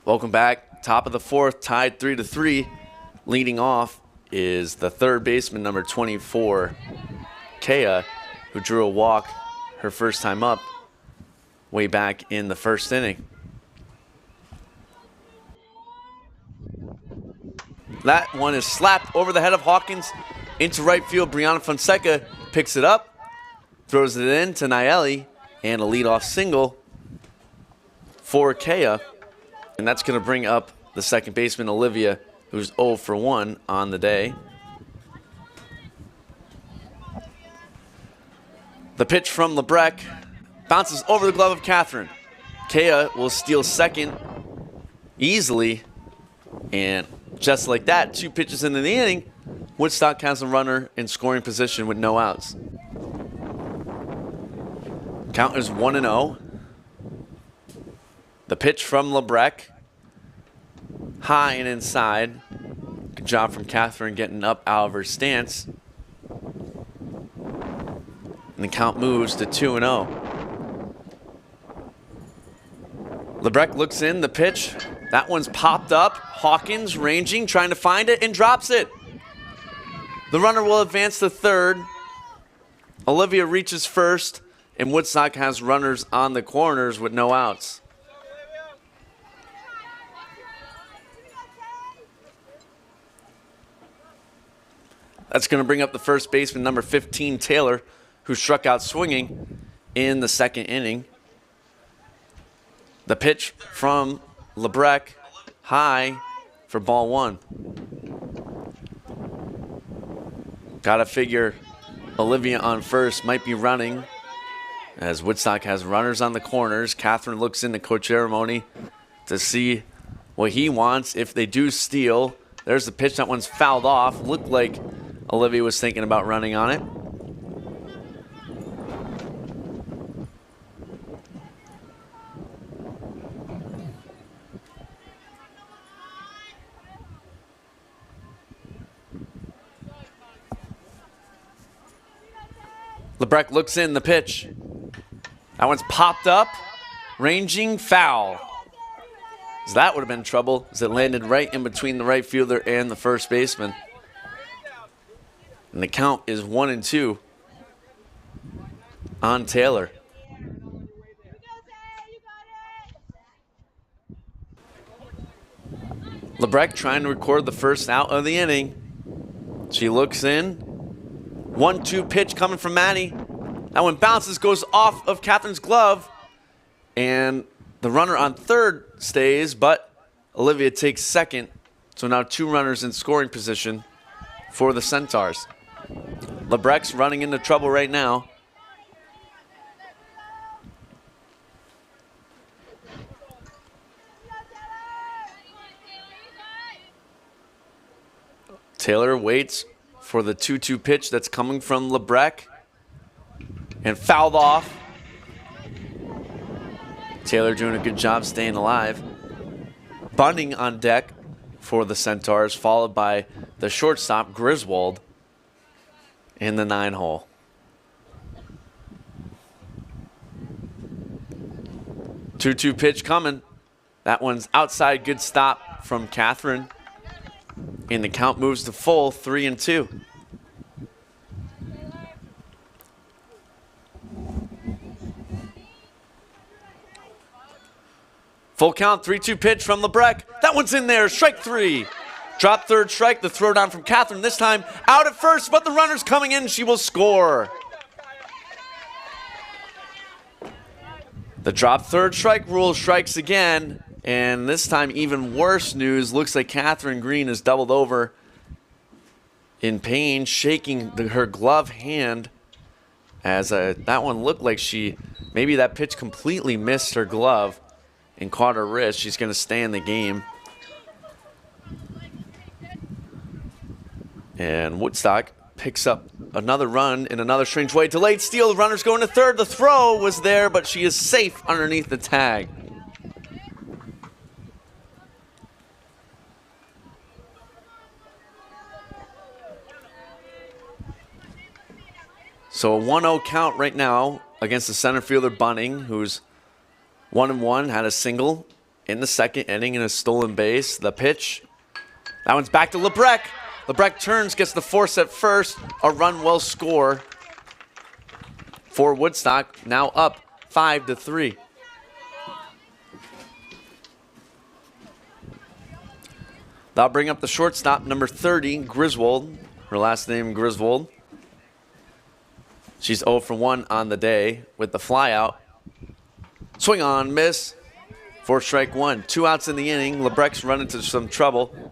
Welcome back. Top of the fourth, tied 3-3. Leading off is the third baseman, number 24, Kea, who drew a walk her first time up way back in the first inning. That one is slapped over the head of Hawkins into right field. Brianna Fonseca picks it up, throws it in to Nayeli, and a leadoff single for Kea. And that's going to bring up the second baseman, Olivia, who's 0 for 1 on the day. The pitch from Lebrecht bounces over the glove of Catherine. Kea will steal second easily. And just like that, 2 pitches into the inning, Woodstock has a runner in scoring position with no outs. Count is 1-0. The pitch from Lebrecht. High and inside. Good job from Catherine getting up out of her stance. And the count moves to 2-0. Lebrecht looks in, the pitch. That one's popped up. Hawkins ranging, trying to find it, and drops it. The runner will advance to third. Olivia reaches first, and Woodstock has runners on the corners with no outs. That's going to bring up the first baseman, number 15, Taylor, who struck out swinging in the second inning. The pitch from Lebrecht, high for ball 1. Gotta figure Olivia on first might be running as Woodstock has runners on the corners. Catherine looks into Coach Aramoni to see what he wants. If they do steal, there's the pitch. That one's fouled off. Looked like Olivia was thinking about running on it. Lebrecht looks in, the pitch. That one's popped up, ranging, foul. So that would have been trouble as it landed right in between the right fielder and the first baseman. And the count is 1-2 on Taylor. Lebrecht trying to record the first out of the inning. She looks in. 1-2 pitch coming from Maddie. That one bounces, goes off of Catherine's glove. And the runner on third stays, but Olivia takes second. So now 2 runners in scoring position for the Centaurs. Lebrecht's running into trouble right now. Taylor waits for the 2-2 pitch that's coming from Lebrecht and fouled off. Taylor doing a good job staying alive. Bunting on deck for the Centaurs, followed by the shortstop, Griswold, in the 9-hole. Two-two pitch coming. That one's outside, good stop from Catherine. And the count moves to full, 3-2. Full count, 3-2 pitch from LeBrecq. That one's in there, strike three. Drop third strike, the throw down from Catherine. This time out at first, but the runner's coming in, she will score. The drop third strike rule strikes again, and this time even worse news. Looks like Catherine Green is doubled over in pain, shaking her glove hand as that one looked like maybe that pitch completely missed her glove and caught her wrist. She's going to stay in the game. And Woodstock picks up another run in another strange way. Delayed steal, the runner's going to third. The throw was there, but she is safe underneath the tag. So a 1-0 count right now against the center fielder Bunning, who's 1-1, had a single in the second inning and a stolen base. The pitch, that one's back to LeBrecq. LeBrecq turns, gets the force at first. A run will score for Woodstock, now up 5-3. That'll bring up the shortstop, number 30, Griswold. Her last name, Griswold. She's 0 for 1 on the day with the flyout. Swing on, miss. For strike one. 2 outs in the inning. LeBrecq's run into some trouble,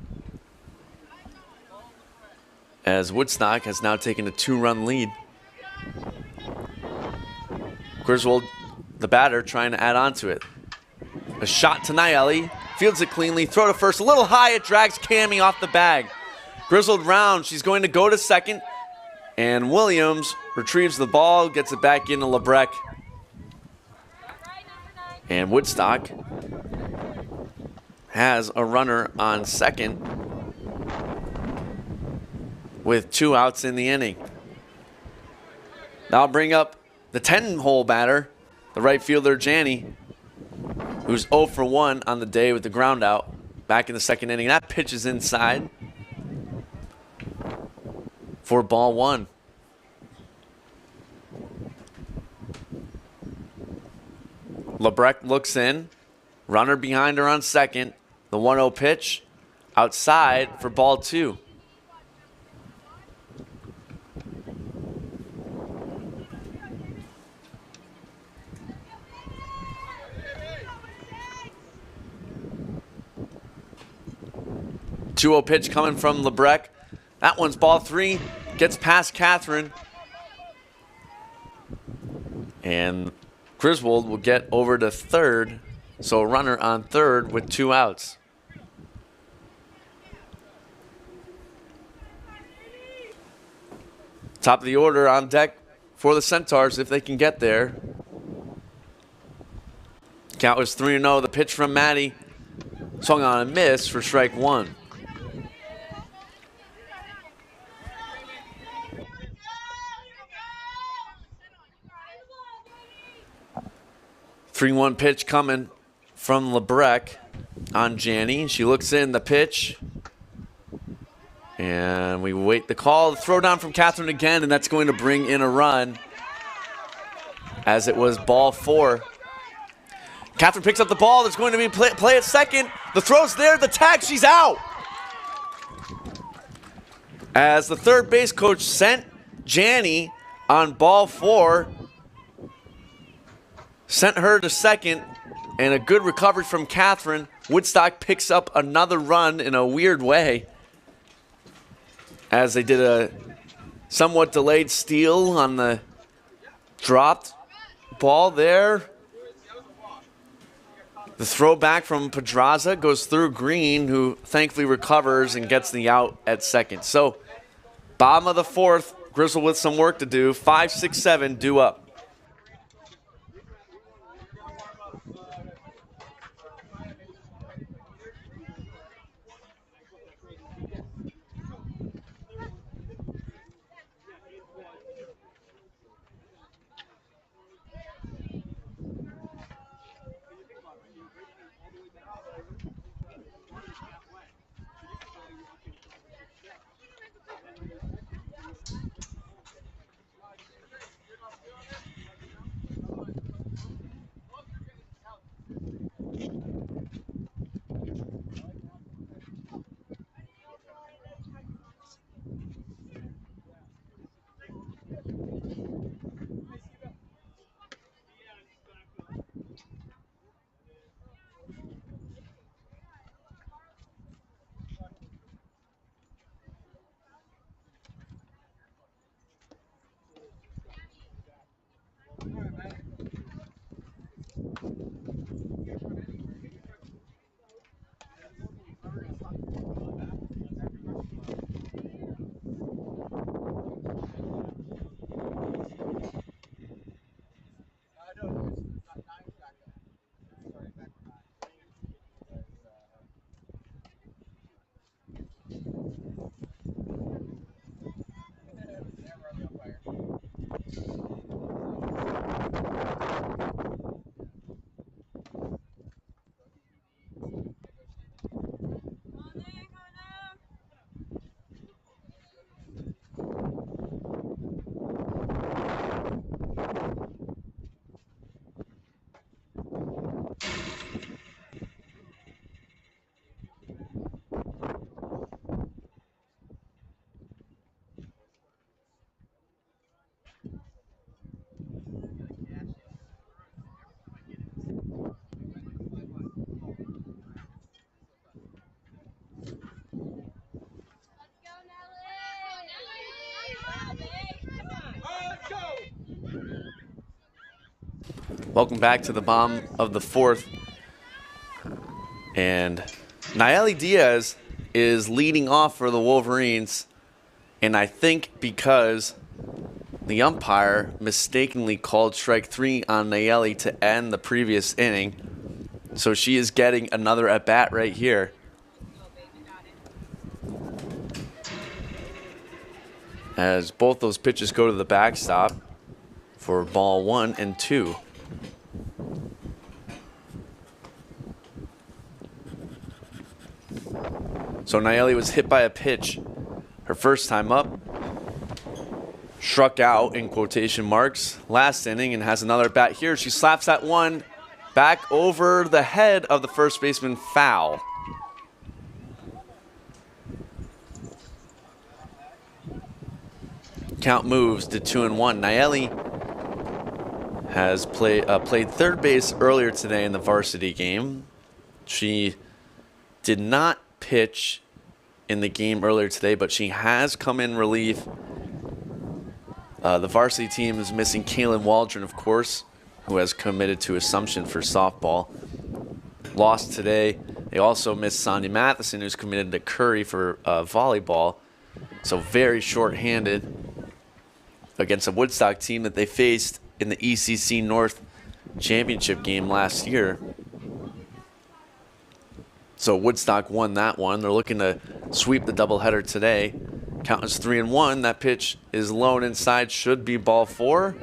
as Woodstock has now taken a 2-run lead. Griswold, the batter, trying to add on to it. A shot to Nayeli. Fields it cleanly. Throw to first. A little high. It drags Cammie off the bag. Griswold round. She's going to go to second. And Williams retrieves the ball, gets it back into LeBrecq. And Woodstock has a runner on second with 2 outs in the inning. Now I'll bring up the 10-hole batter, the right fielder, Janney, who's 0 for 1 on the day with the ground out back in the second inning. That pitch is inside for ball one. LeBrecq looks in. Runner behind her on second. The 1-0 pitch outside for ball two. Two-0 pitch coming from LeBrecq. That one's ball three. Gets past Catherine. And Griswold will get over to third. So a runner on third with 2 outs. Top of the order on deck for the Centaurs if they can get there. Count was 3-0. The pitch from Maddie. Swung on a miss for strike one. Three-one pitch coming from LeBrecq on Janney. She looks in the pitch. And we wait the call. The throw down from Catherine again, and that's going to bring in a run as it was ball four. Catherine picks up the ball. There's going to be play at second. The throw's there. The tag. She's out. As the third base coach sent Janney on ball four, sent her to second, and a good recovery from Catherine. Woodstock picks up another run in a weird way, as they did a somewhat delayed steal on the dropped ball there. The throw back from Pedraza goes through Green, who thankfully recovers and gets the out at second. So, bottom of the fourth, Griswold with some work to do. 5, 6, 7 due up. Welcome back to the bottom of the fourth. And Nayeli Diaz is leading off for the Wolverines. And I think because the umpire mistakenly called strike 3 on Nayeli to end the previous inning. So she is getting another at-bat right here. As both those pitches go to the backstop for ball 1 and 2. So Nayeli was hit by a pitch her first time up. Struck out in quotation marks last inning and has another bat here. She slaps that one back over the head of the first baseman, foul. Count moves to 2-1. Nayeli has played third base earlier today in the varsity game. She did not pitch in the game earlier today, but she has come in relief. The varsity team is missing Kaylin Waldron, of course, who has committed to Assumption for softball. Lost today. They also missed Sonia Matheson, who's committed to Curry for volleyball. So very short-handed against a Woodstock team that they faced in the ECC North Championship game last year. So Woodstock won that one. They're looking to sweep the doubleheader today. Count is 3-1. That pitch is low and inside. Should be ball 4.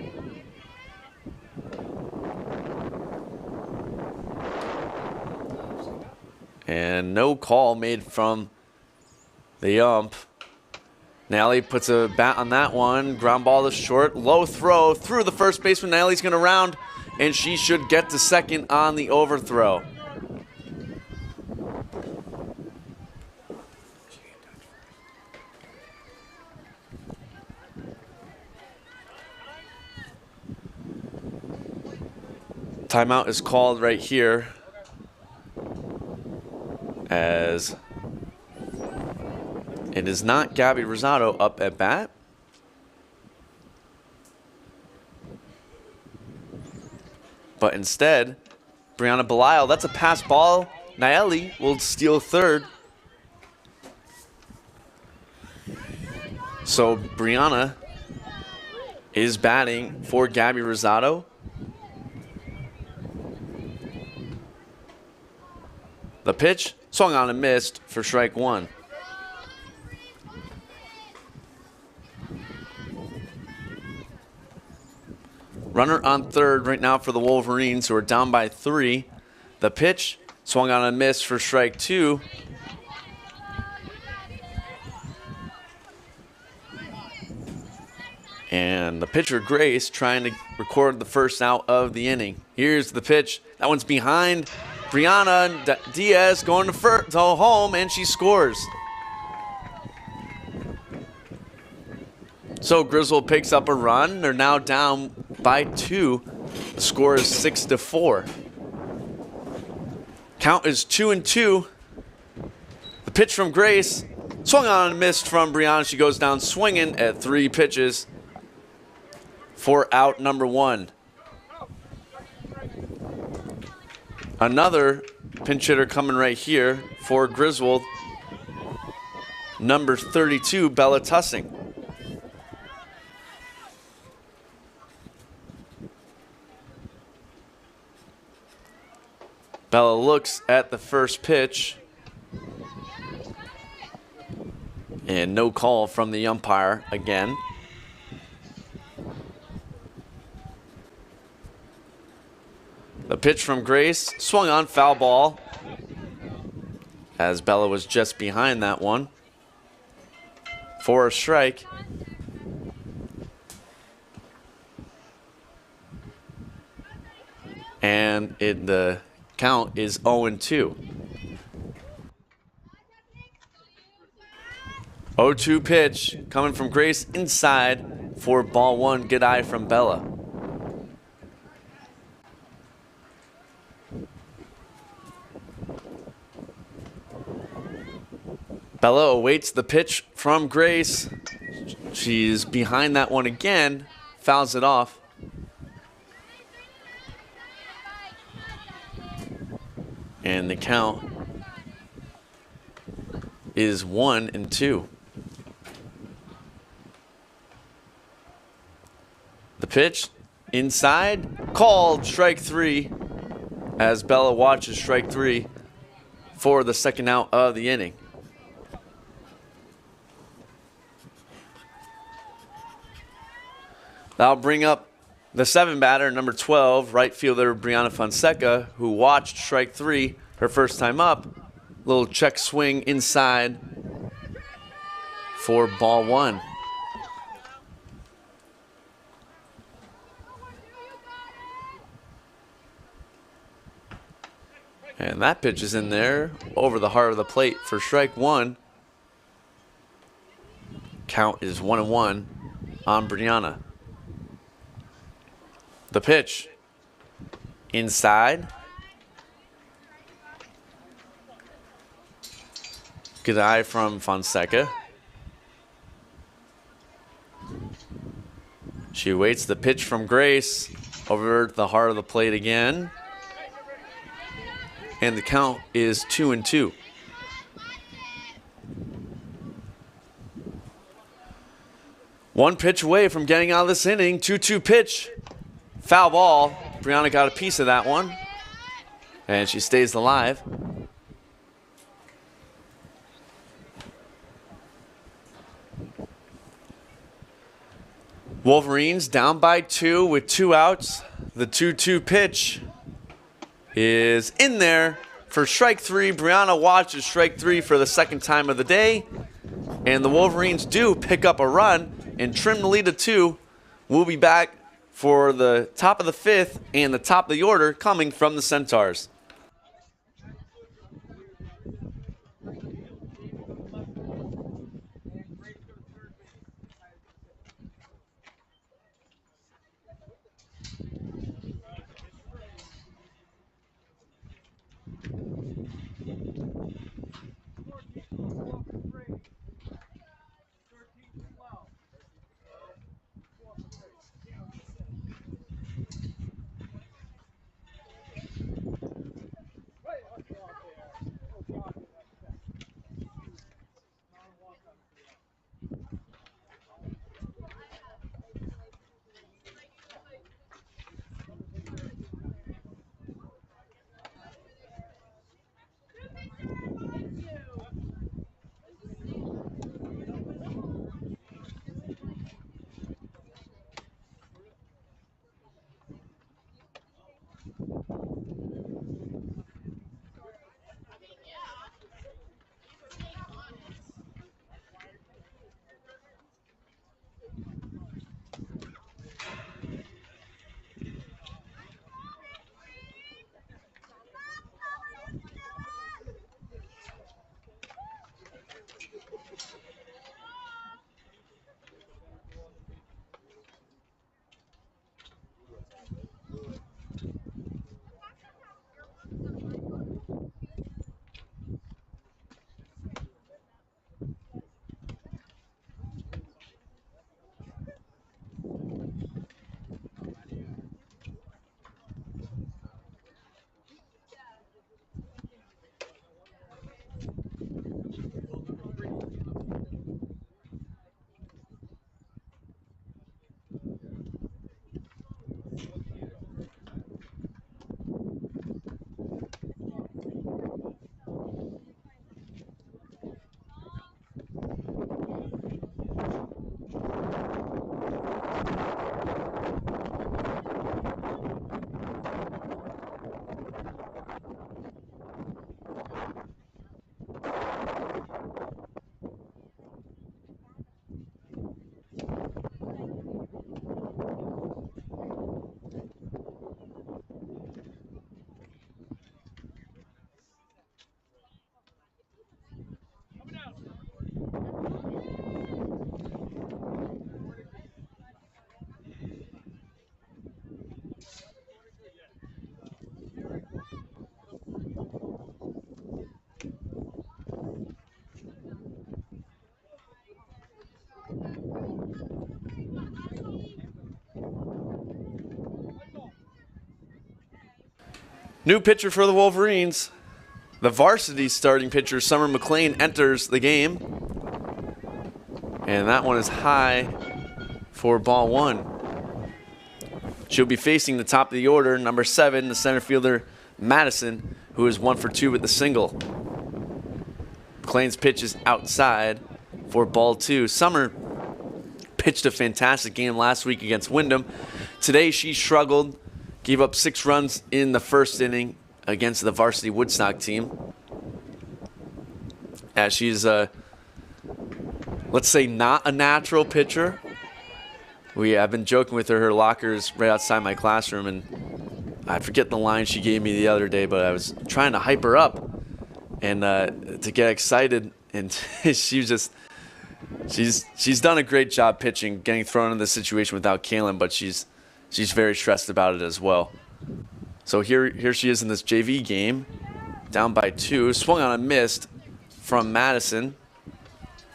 And no call made from the ump. Nayeli puts a bat on that one. Ground ball to short. Low throw through the first baseman. Nayeli's going to round, and she should get to second on the overthrow. Timeout is called right here as it is not Gabby Rosado up at bat. But instead, Brianna Belisle, that's a pass ball. Nayeli will steal third. So Brianna is batting for Gabby Rosado. The pitch, swung on and missed for strike 1. Runner on third right now for the Wolverines, who are down by 3. The pitch, swung on and missed for strike 2. And the pitcher, Grace, trying to record the first out of the inning. Here's the pitch. That one's behind. Brianna Diaz going to home, and she scores. So Griswold picks up a run. They're now down by 2. The score is 6-4. Count is 2-2. The pitch from Grace, swung on and missed from Brianna. She goes down swinging at 3 pitches for out number 1. Another pinch hitter coming right here for Griswold, number 32, Bella Tussing. Bella looks at the first pitch. And no call from the umpire again. The pitch from Grace swung on, foul ball, as Bella was just behind that one for a strike. And the count is 0-2. 0-2 pitch coming from Grace inside for ball one. Good eye from Bella. Bella awaits the pitch from Grace. She's behind that one again, fouls it off. And the count is 1-2. The pitch inside, called strike three, as Bella watches strike three for the second out of the inning. That'll bring up the 7 batter, number 12, right fielder Brianna Fonseca, who watched strike three her first time up. Little check swing inside for ball one. And that pitch is in there over the heart of the plate for strike one. Count is 1-1 on Brianna. The pitch inside. Good eye from Fonseca. She waits the pitch from Grace over the heart of the plate again. And the count is 2-2. One pitch away from getting out of this inning. 2-2 pitch. Foul ball. Brianna got a piece of that one. And she stays alive. Wolverines down by 2 with 2 outs. The 2-2 pitch is in there for strike three. Brianna watches strike three for the second time of the day. And the Wolverines do pick up a run and trim the lead to 2. We'll be back for the top of the 5th and the top of the order coming from the Centaurs. New pitcher for the Wolverines. The varsity starting pitcher, Summer McLean, enters the game. And that one is high for ball one. She'll be facing the top of the order, number 7, the center fielder, Madison, who is 1 for 2 with the single. McLean's pitch is outside for ball 2. Summer pitched a fantastic game last week against Wyndham. Today she struggled, gave up 6 runs in the first inning against the varsity Woodstock team. As she's, let's say, not a natural pitcher. I've been joking with her locker's right outside my classroom, and I forget the line she gave me the other day, but I was trying to hype her up and to get excited, and she's done a great job pitching, getting thrown in this situation without Kaylin, but she's very stressed about it as well. So here she is in this JV game, down by 2, swung on a missed from Madison,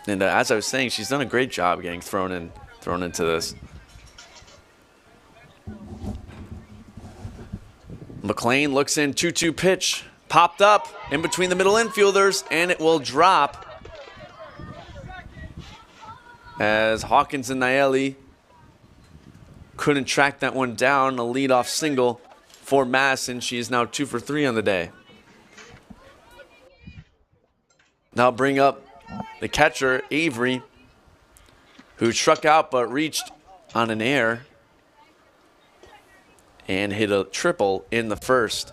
and as I was saying, she's done a great job getting thrown into this. McLean looks in, 2-2 pitch, popped up in between the middle infielders, and it will drop as Hawkins and Nayeli couldn't track that one down. A leadoff single for Madison. She is now 2 for 3 on the day. Now bring up the catcher, Avery, who struck out but reached on an error and hit a triple in the first.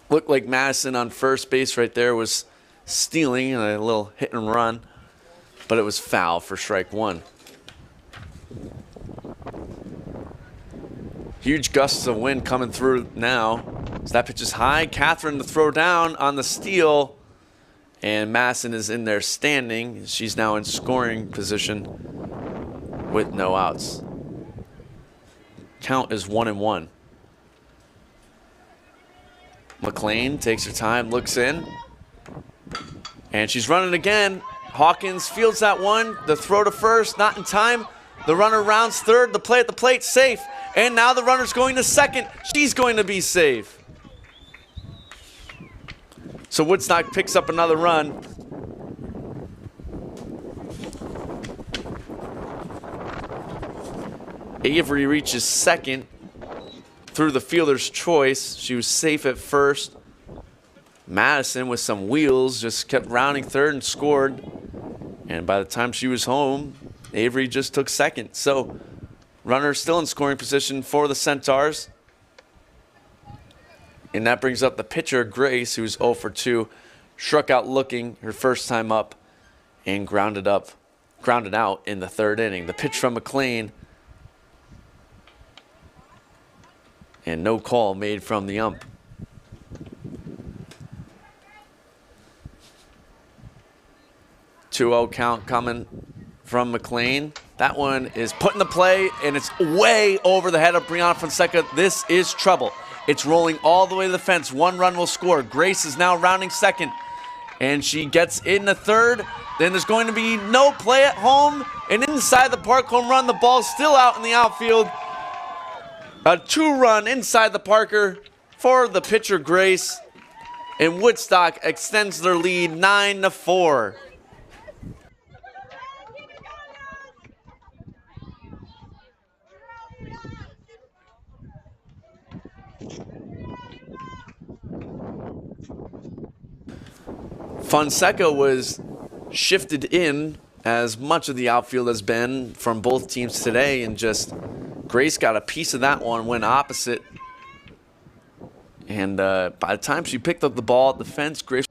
Looked like Madison on first base right there was stealing a little hit and run, but it was foul for strike 1. Huge gusts of wind coming through now. So that pitch is high. Catherine to throw down on the steal. And Madison is in there standing. She's now in scoring position with no outs. Count is 1-1. McLean takes her time, looks in. And she's running again. Hawkins fields that one. The throw to first, not in time. The runner rounds third. The play at the plate, safe. And now the runner's going to second. She's going to be safe. So Woodstock picks up another run. Avery reaches second through the fielder's choice. She was safe at first. Madison with some wheels just kept rounding third and scored. And by the time she was home, Avery just took second. So runner still in scoring position for the Centaurs. And that brings up the pitcher, Grace, who's 0 for 2. Struck out looking her first time up and grounded out in the third inning. The pitch from McLean. And no call made from the ump. Two-0 count coming from McLean. That one is put in the play, and it's way over the head of Brianna Fonseca. This is trouble. It's rolling all the way to the fence. 1 run will score. Grace is now rounding second, and she gets in the third. Then there's going to be no play at home, and inside the park home run. The ball's still out in the outfield. A 2-run inside the Parker for the pitcher, Grace, and Woodstock extends their lead 9-4. Fonseca was shifted in, as much of the outfield has been from both teams today, and just Grace got a piece of that one, went opposite. And by the time she picked up the ball at the fence, Grace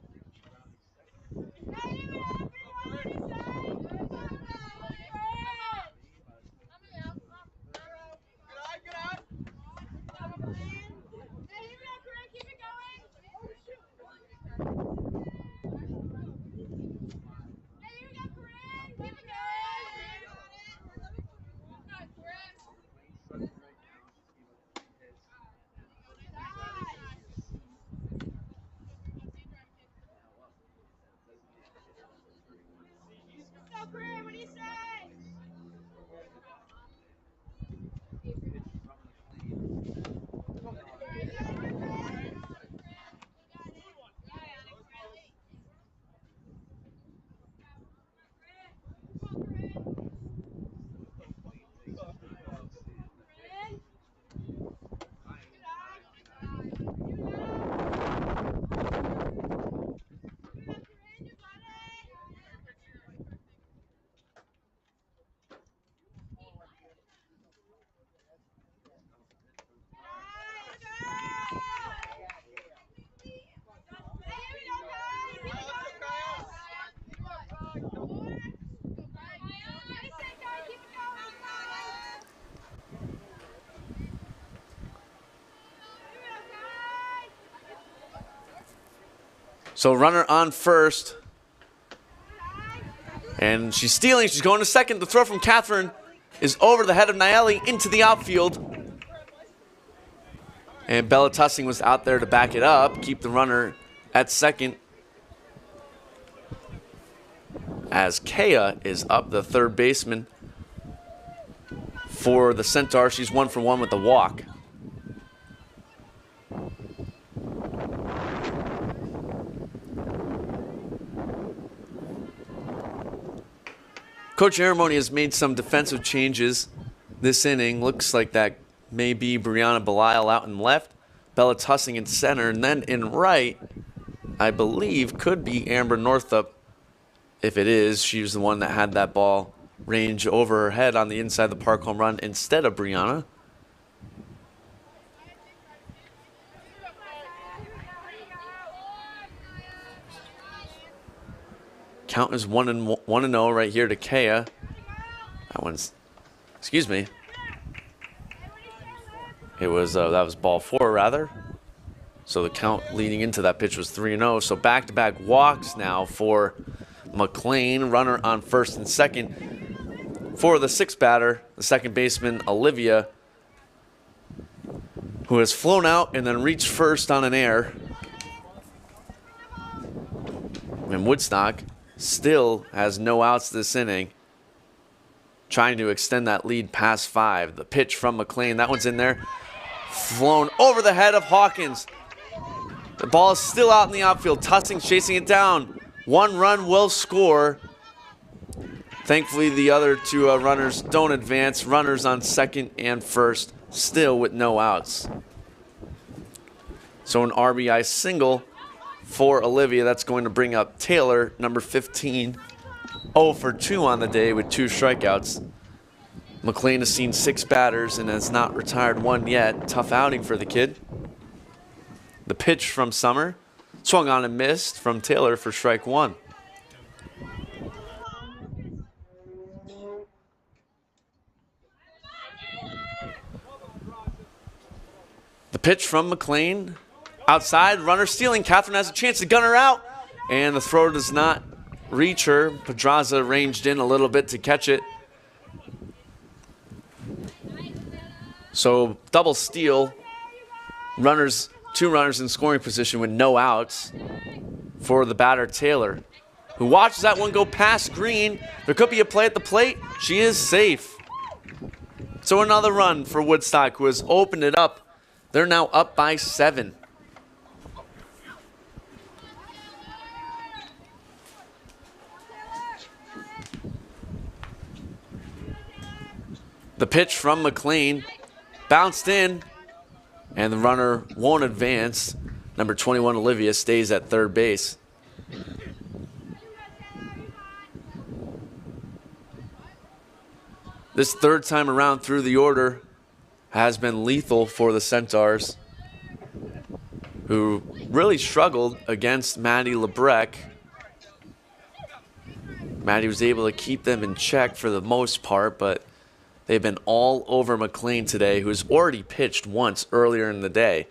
So runner on first. And she's stealing. She's going to second. The throw from Catherine is over the head of Nayeli into the outfield. And Bella Tussing was out there to back it up, keep the runner at second. As Kea is up, the third baseman for the Centaur. She's 1 for 1 with the walk. Coach Aramoni has made some defensive changes this inning. Looks like that may be Brianna Belisle out in left, Bella Tussing in center, and then in right, I believe, could be Amber Northup. If it is, she was the one that had that ball range over her head on the inside of the park home run instead of Brianna. Count is 1-0 right here to Kea. That one's, excuse me. It was that was ball 4 rather. So the count leading into that pitch was 3-0. So back-to-back walks now for McLean. Runner on first and second for the sixth batter, the second baseman Olivia, who has flown out and then reached first on an error. And Woodstock still has no outs this inning, trying to extend that lead past 5. The pitch from McLean, that one's in there. Flown over the head of Hawkins. The ball is still out in the outfield. Tussing chasing it down. 1 run will score. Thankfully, the other 2 runners don't advance. Runners on second and first, still with no outs. So an RBI single for Olivia. That's going to bring up Taylor, number 15. 0 for 2 on the day with 2 strikeouts. McLean has seen 6 batters and has not retired 1 yet. Tough outing for the kid. The pitch from Summer. Swung on and missed from Taylor for strike 1. The pitch from McLean. Outside, runner stealing. Catherine has a chance to gun her out. And the throw does not reach her. Pedraza ranged in a little bit to catch it. So double steal. 2 runners in scoring position with no outs for the batter Taylor, who watches that one go past Green. There could be a play at the plate. She is safe. So another run for Woodstock, who has opened it up. They're now up by 7. The pitch from McLean bounced in, and the runner won't advance. Number 21, Olivia, stays at third base. This third time around through the order has been lethal for the Centaurs, who really struggled against Maddie Lebrecq. Maddie was able to keep them in check for the most part, but they've been all over McLean today, who's already pitched once earlier in the day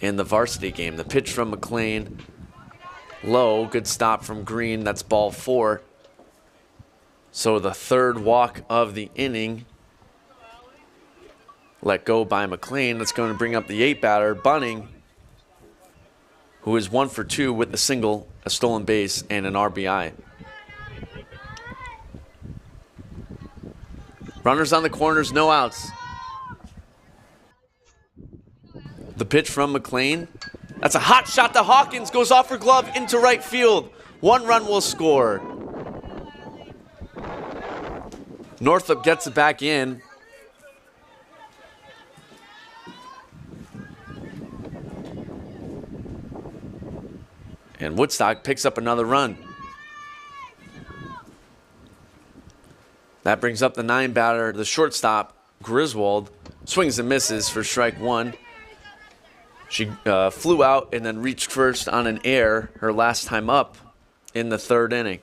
in the varsity game. The pitch from McLean, low, good stop from Green. That's ball 4. So the third walk of the inning let go by McLean. That's going to bring up the 8th batter, Bunning, who is 1 for 2 with a single, a stolen base, and an RBI. Runners on the corners, no outs. The pitch from McLean. That's a hot shot to Hawkins. Goes off her glove into right field. 1 run will score. Northup gets it back in. And Woodstock picks up another run. That brings up the 9 batter, the shortstop, Griswold. Swings and misses for strike 1. She flew out and then reached first on an error her last time up in the 3rd inning.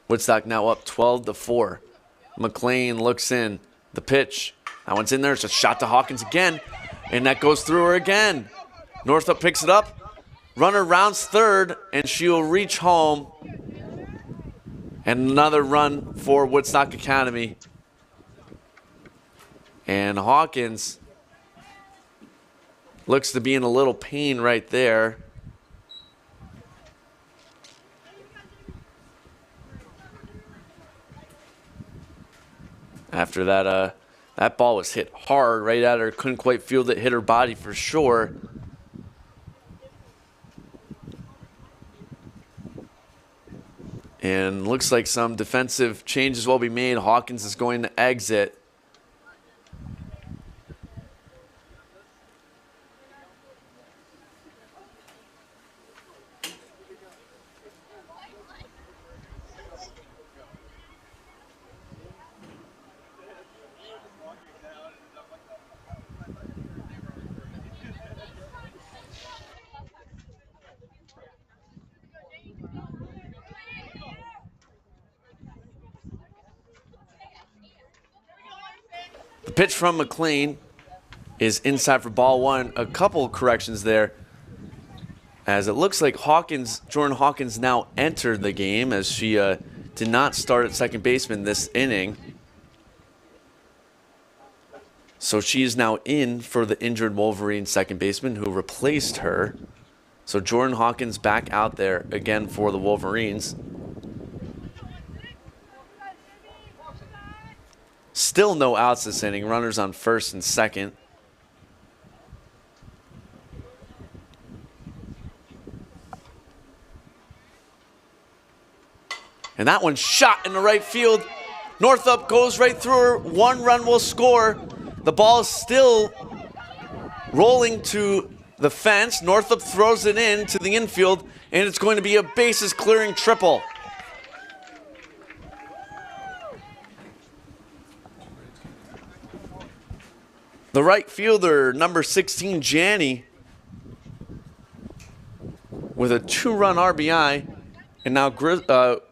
Woodstock now up 12-4. McLean looks in. The pitch. That one's in there. It's a shot to Hawkins again. And that goes through her again. Northup picks it up. Runner rounds third, and she will reach home. And another run for Woodstock Academy. And Hawkins looks to be in a little pain right there. After that, that ball was hit hard right at her. Couldn't quite field it. Hit her body for sure. And looks like some defensive changes will be made. Hawkins is going to exit. The pitch from McLean is inside for ball one. A couple corrections there, as it looks like Jordan Hawkins now entered the game, as she did not start at second baseman this inning. So she is now in for the injured Wolverine second baseman who replaced her. So Jordan Hawkins back out there again for the Wolverines. Still no outs this inning. Runners on first and second. And that one shot in the right field. Northup goes right through her. One run will score. The ball is still rolling to the fence. Northup throws it in to the infield, and it's going to be a bases clearing triple. The right fielder, number 16, Janney, with a 2-run RBI. And now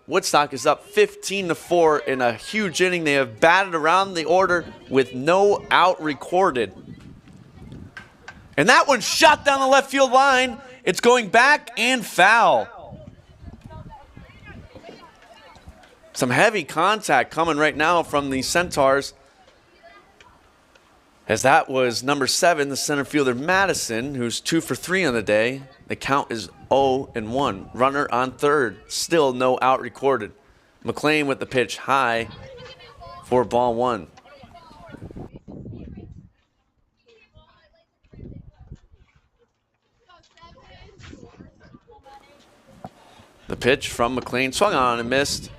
Woodstock is up 15-4 in a huge inning. They have batted around the order with no out recorded. And that one shot down the left field line. It's going back and foul. Some heavy contact coming right now from the Centaurs, as that was number 7, the center fielder Madison, who's 2 for 3 on the day. The count is 0-1. Runner on third. Still no out recorded. McLean with the pitch high for ball one. The pitch from McLean swung on and missed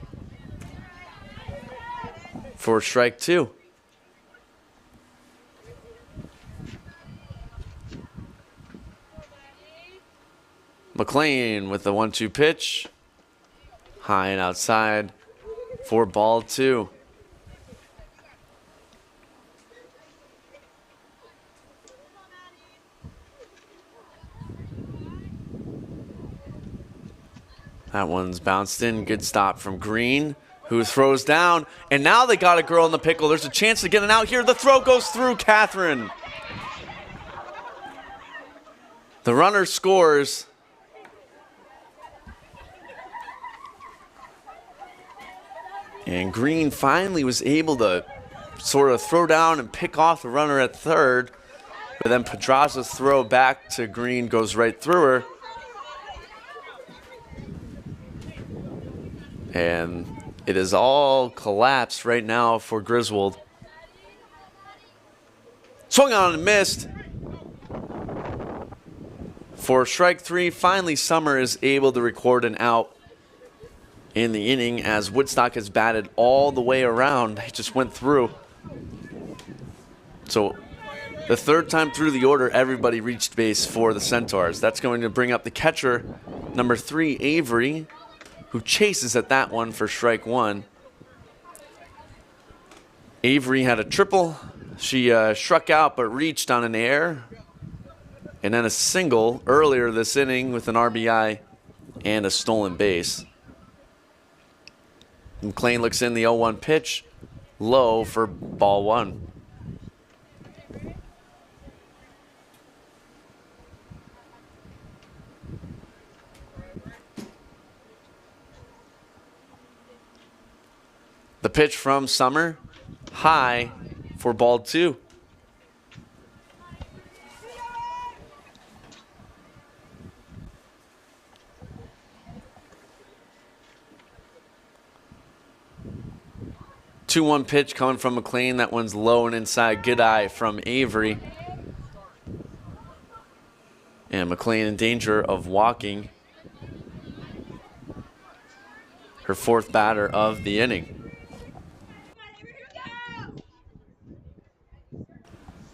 for strike 2. McLean with the 1-2 pitch. High and outside for ball 2. That one's bounced in. Good stop from Green, who throws down. And now they got a girl in the pickle. There's a chance to get an out here. The throw goes through Catherine. The runner scores. And Green finally was able to sort of throw down and pick off the runner at third. But then Pedraza's throw back to Green goes right through her. And it is all collapsed right now for Griswold. Swung on and missed. For strike 3, finally Summer is able to record an out in the inning, as Woodstock has batted all the way around. They just went through. So the third time through the order, everybody reached base for the Centaurs. That's going to bring up the catcher, number 3, Avery, who chases at that one for strike 1. Avery had a triple. She struck out but reached on an error. And then a single earlier this inning with an RBI and a stolen base. McLean looks in the 0-1 pitch, low for ball 1. The pitch from Summer, high for ball 2. Two-one pitch coming from McLean. That one's low and inside. Good eye from Avery. And McLean in danger of walking her 4th batter of the inning.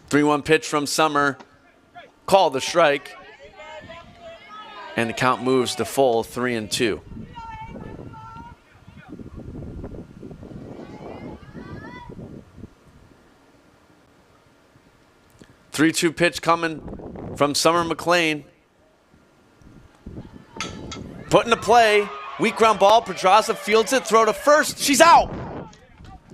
3-1 pitch from Summer. Called the strike. And the count moves to full 3-2. 3-2 pitch coming from Summer McLean. Put into play. Weak ground ball. Pedraza fields it. Throw to first. She's out.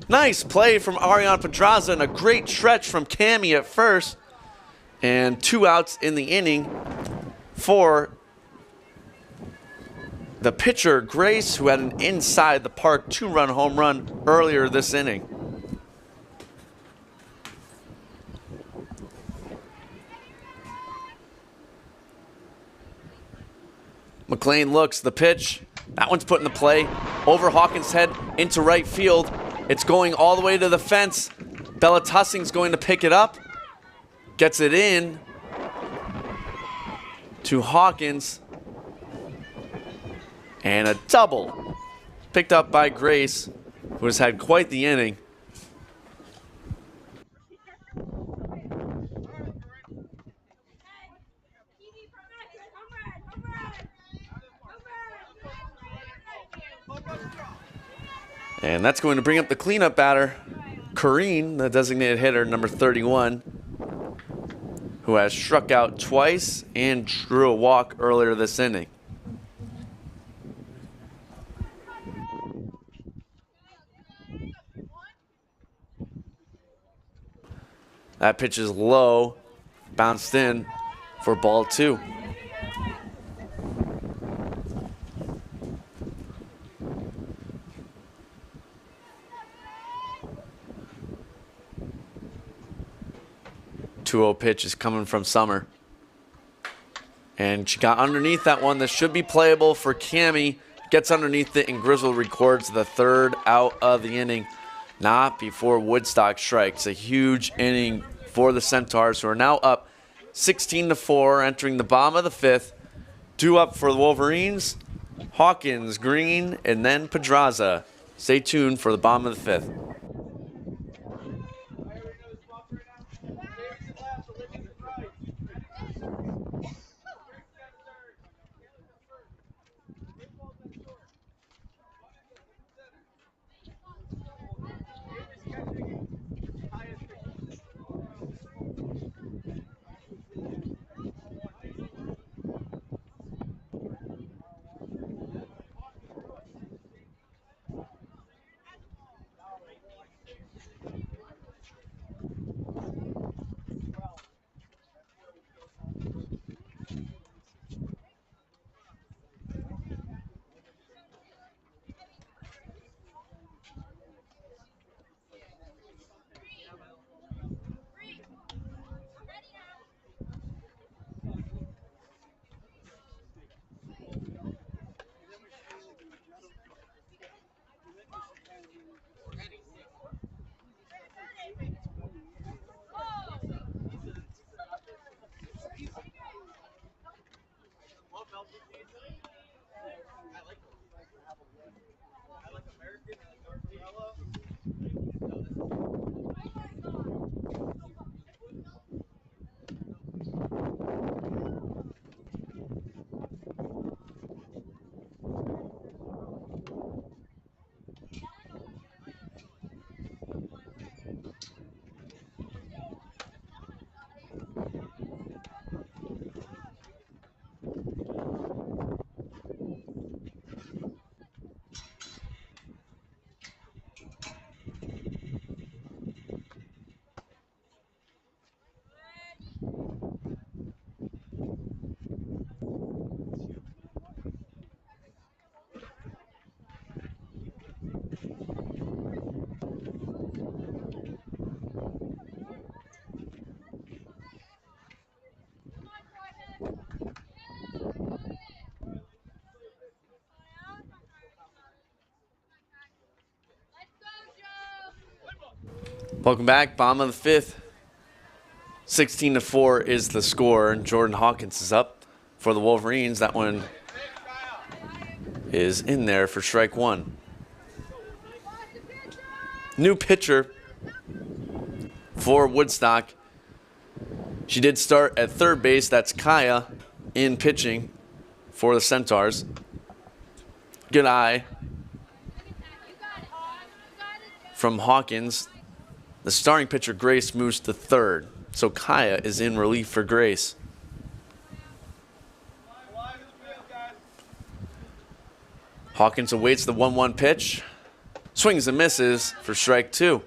Nice play from Ariana Pedraza and a great stretch from Cammie at first. And 2 outs in the inning for the pitcher, Grace, who had an inside the park 2-run home run earlier this inning. McLean looks, the pitch. That one's put into play. Over Hawkins' head into right field. It's going all the way to the fence. Bella Tussing's going to pick it up. Gets it in to Hawkins. And a double picked up by Grace, who has had quite the inning. And that's going to bring up the cleanup batter, Corrine, the designated hitter, number 31, who has struck out twice and drew a walk earlier this inning. That pitch is low, bounced in for ball 2. Two-0 pitch is coming from Summer. And she got underneath that one. That should be playable for Cammie. Gets underneath it, and Griswold records the 3rd out of the inning. Not before Woodstock strikes. A huge inning for the Centaurs, who are now up 16-4, entering the bottom of the 5th. Due up for the Wolverines, Hawkins, Green, and then Pedraza. Stay tuned for the bottom of the 5th. Welcome back. Bottom of the fifth. 16-4 is the score. Jordan Hawkins is up for the Wolverines. That one is in there for strike one. New pitcher for Woodstock. She did start at third base. That's Kaya in pitching for the Centaurs. Good eye from Hawkins. The starting pitcher, Grace, moves to third. So Kaya is in relief for Grace. Hawkins awaits the 1-1 pitch. Swings and misses for strike two.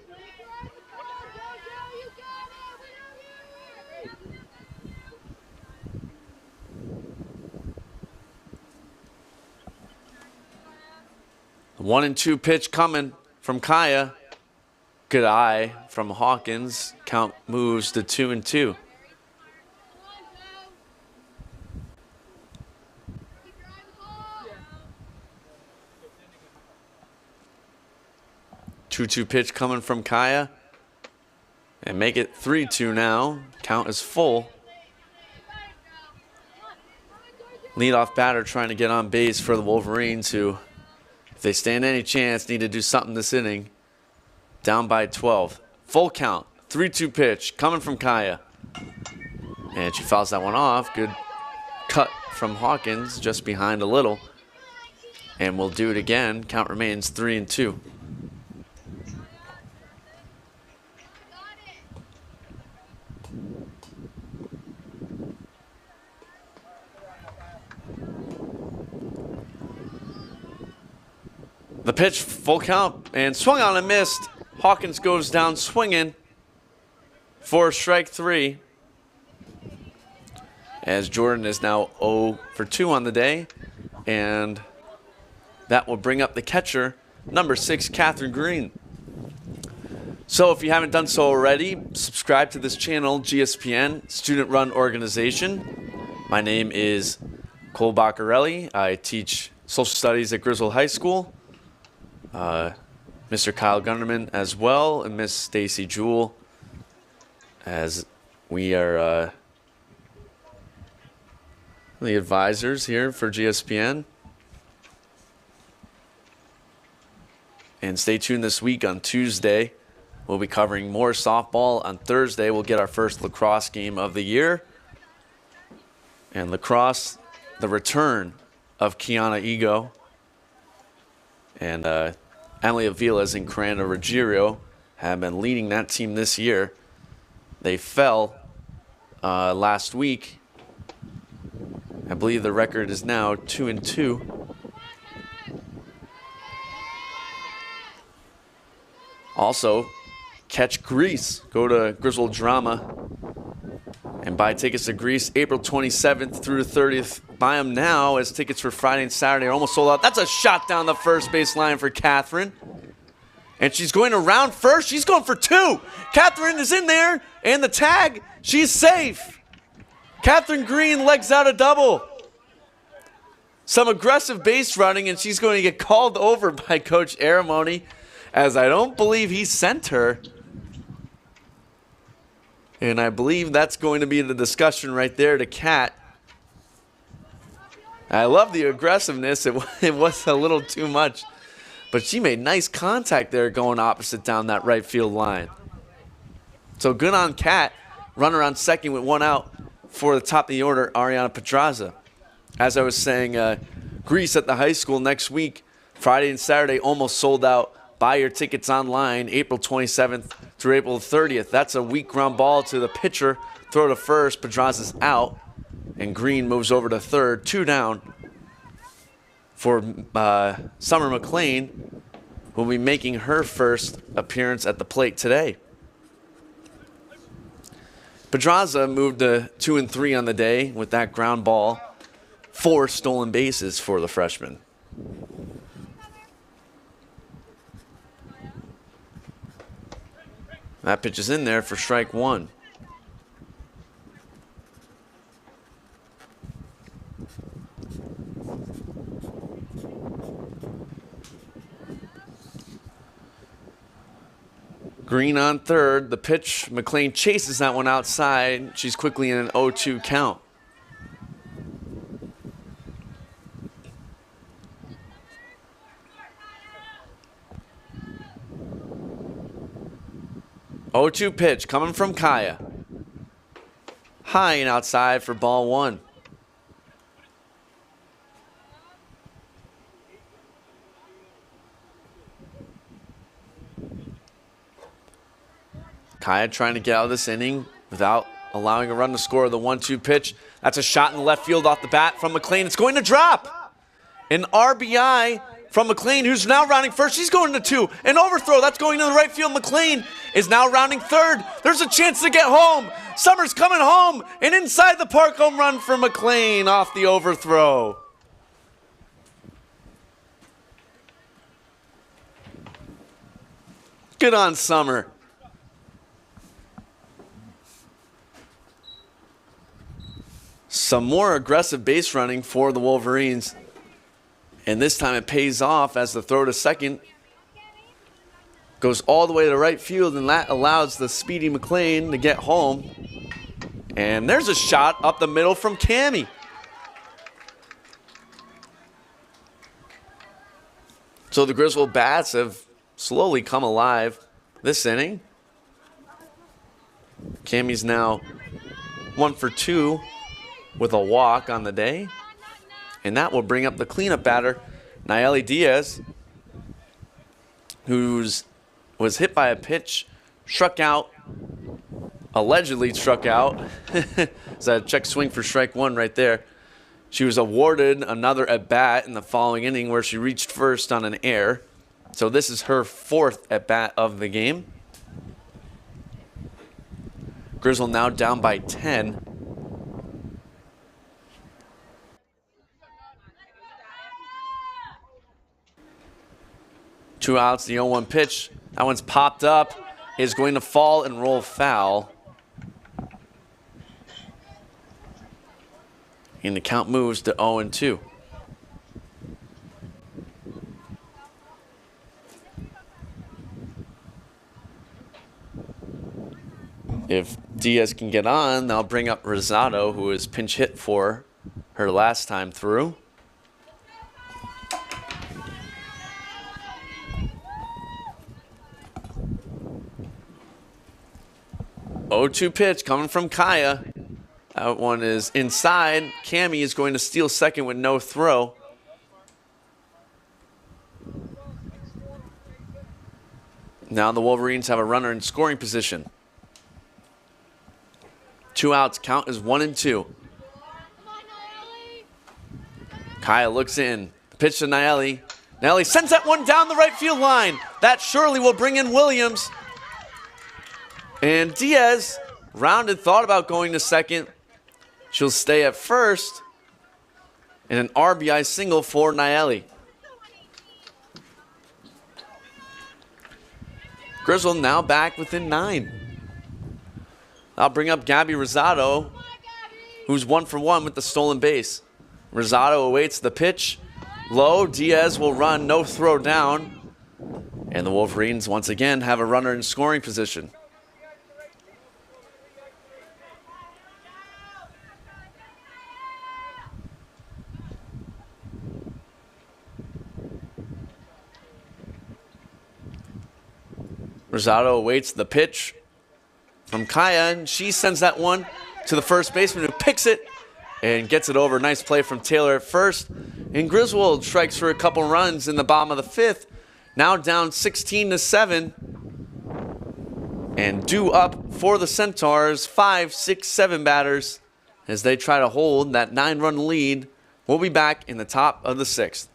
The 1-2 pitch coming from Kaya. Good eye from Hawkins. Count moves to 2-2. Two-two pitch coming from Kaya. And make it 3-2 now. Count is full. Leadoff batter trying to get on base for the Wolverines, who, if they stand any chance, need to do something this inning. Down by 12. Full count. 3-2 pitch coming from Kaya. And she fouls that one off. Good cut from Hawkins, just behind a little. And we'll do it again. Count remains 3-2. The pitch, full count, and swung on and missed. Hawkins goes down swinging for strike three. As Jordan is now 0 for 2 on the day. And that will bring up the catcher, number 6, Catherine Green. So if you haven't done so already, subscribe to this channel, GSPN, student-run organization. My name is Cole Baccarelli. I teach social studies at Griswold High School. Mr. Kyle Gunderman as well, and Miss Stacy Jewell, as we are the advisors here for GSPN. And stay tuned this week on Tuesday. We'll be covering more softball. On Thursday, we'll get our first lacrosse game of the year. And lacrosse, the return of Kiana Ego and Emily Avilas and Coranda Ruggiero have been leading that team this year. They fell last week. I believe the record is now 2-2. Also, catch Grease. Go to Griswold Drama and buy tickets to Grease April 27th through the 30th. Buy them now, as tickets for Friday and Saturday are almost sold out. That's a shot down the first base line for Catherine. And she's going around first. She's going for 2. Catherine is in there, and the tag, she's safe. Catherine Green legs out a double. Some aggressive base running, and she's going to get called over by Coach Aramoni, as I don't believe he sent her. And I believe that's going to be the discussion right there to Cat. I love the aggressiveness. It was a little too much. But she made nice contact there going opposite down that right field line. So good on Cat. Runner on second with 1 out for the top of the order, Ariana Pedraza. As I was saying, Grease at the high school next week, Friday and Saturday, almost sold out. Buy your tickets online, April 27th through April 30th. That's a weak ground ball to the pitcher. Throw to first. Pedraza's out. And Green moves over to third. 2 down for Summer McLean, who will be making her first appearance at the plate today. Pedraza moved to 2 and 3 on the day with that ground ball. 4 stolen bases for the freshman. That pitch is in there for strike 1. Green on third. The pitch, McLean chases that one outside. She's quickly in an 0-2 count. Oh, 2 pitch coming from Kaya. High and outside for ball 1. Kaya trying to get out of this inning without allowing a run to score. The 1-2 pitch. That's a shot in the left field off the bat from McLean. It's going to drop. An RBI from McLean, who's now rounding first. She's going to 2. An overthrow. That's going to the right field. McLean is now rounding third. There's a chance to get home. Summers coming home. An inside the park home run for McLean off the overthrow. Good on Summer. Some more aggressive base running for the Wolverines. And this time it pays off as the throw to second goes all the way to right field, and that allows the speedy McLean to get home. And there's a shot up the middle from Cammie. So the Griswold Bats have slowly come alive this inning. Cammie's now 1 for 2 with a walk on the day. And that will bring up the cleanup batter, Nayeli Diaz, who was hit by a pitch, struck out, allegedly struck out. It's a check swing for strike 1 right there. She was awarded another at-bat in the following inning where she reached first on an error. So this is her 4th at-bat of the game. Griswold now down by 10. Two outs, the 0-1 pitch. That one's popped up, is going to fall and roll foul. And the count moves to 0-2. If Diaz can get on, they'll bring up Rosado, who was pinch hit for her last time through. Oh, 2 pitch coming from Kaya. That one is inside. Cammie is going to steal second with no throw. Now the Wolverines have a runner in scoring position. 2 outs, count is 1-2. Kaya looks in. Pitch to Nayeli. Nayeli sends that one down the right field line. That surely will bring in Williams. And Diaz, rounded, thought about going to second. She'll stay at first. And an RBI single for Nayeli. Griswold now back within 9. I'll bring up Gabby Rosado, who's 1 for 1 with the stolen base. Rosado awaits the pitch. Low, Diaz will run, no throw down. And the Wolverines once again have a runner in scoring position. Rosado awaits the pitch from Kaya, and she sends that one to the first baseman, who picks it and gets it over. Nice play from Taylor at first. And Griswold strikes for a couple runs in the bottom of the 5th. Now down 16-7. And due up for the Centaurs, 5, 6, 7 batters as they try to hold that 9-run lead. We'll be back in the top of the 6th.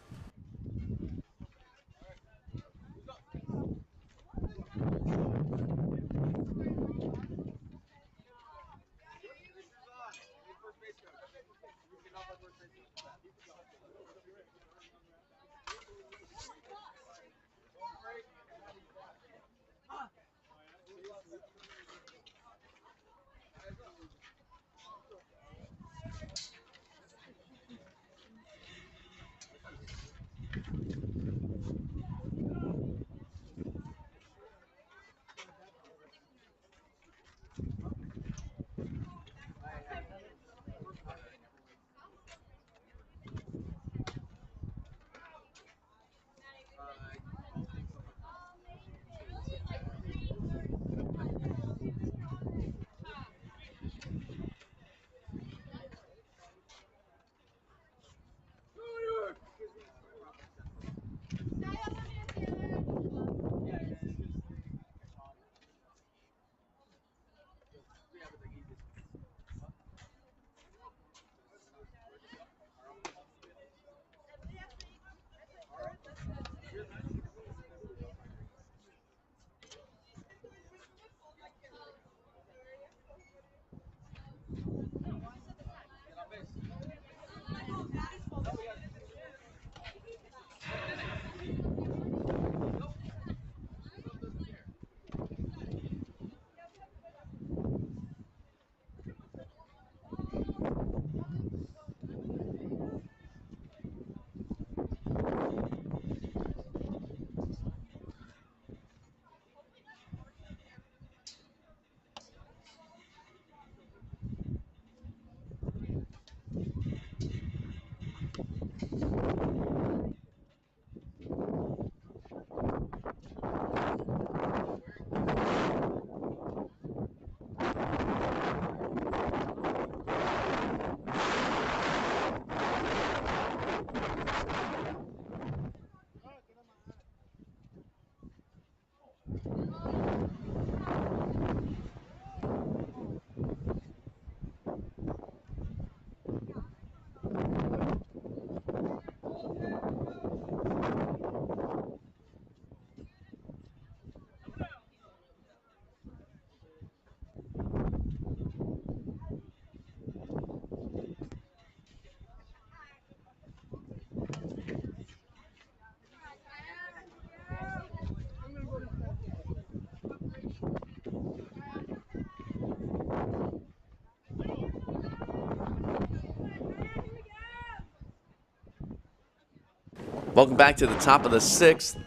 Welcome back to the top of the 6th.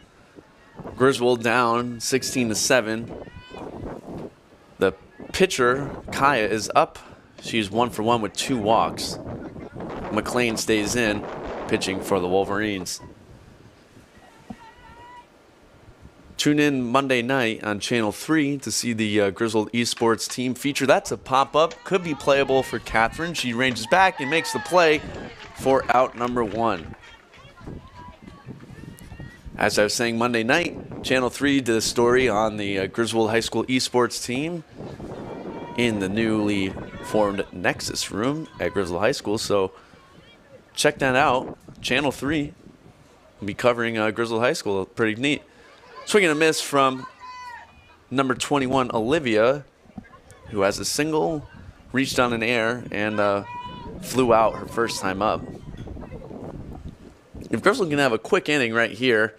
Griswold down 16-7. The pitcher, Kaya, is up. She's 1 for 1 with 2 walks. McLean stays in, pitching for the Wolverines. Tune in Monday night on Channel 3 to see the Griswold Esports team feature. That's a pop-up. Could be playable for Catherine. She ranges back and makes the play for out number 1. As I was saying, Monday night, Channel 3 did a story on the Griswold High School Esports team in the newly formed Nexus room at Griswold High School. So check that out. Channel 3 will be covering Griswold High School. Pretty neat. Swing and a miss from number 21, Olivia, who has a single, reached on an air, and flew out her first time up. If Griswold can have a quick inning right here,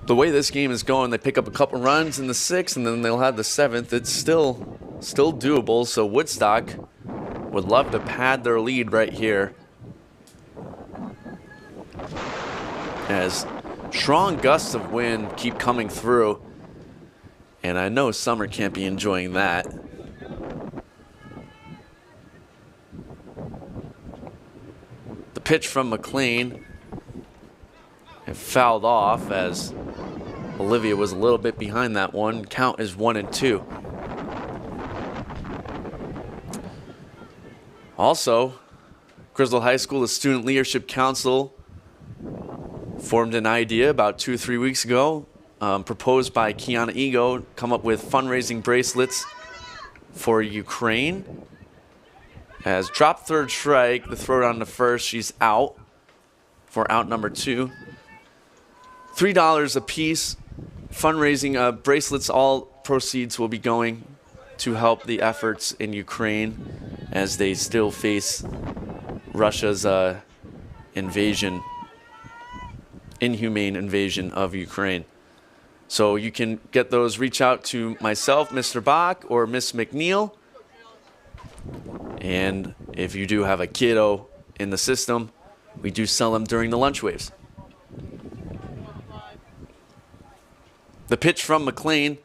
the way this game is going, they pick up a couple runs in the 6th, and then they'll have the 7th. It's still doable, so Woodstock would love to pad their lead right here, as strong gusts of wind keep coming through, and I know Summer can't be enjoying that. The pitch from McLean, it fouled off as Olivia was a little bit behind that one. Count is 1-2. Also, Griswold High School, the Student Leadership Council, formed an idea about 2 or 3 weeks ago, proposed by Kiana Ego, come up with fundraising bracelets for Ukraine. As drop third strike, the throw down to first, she's out for out number 2. $3 a piece. Fundraising bracelets, all proceeds will be going to help the efforts in Ukraine as they still face Russia's inhumane invasion of Ukraine. So you can get those, reach out to myself, Mr. Bach, or Miss McNeil. And if you do have a kiddo in the system, we do sell them during the lunch waves. The pitch from McLean,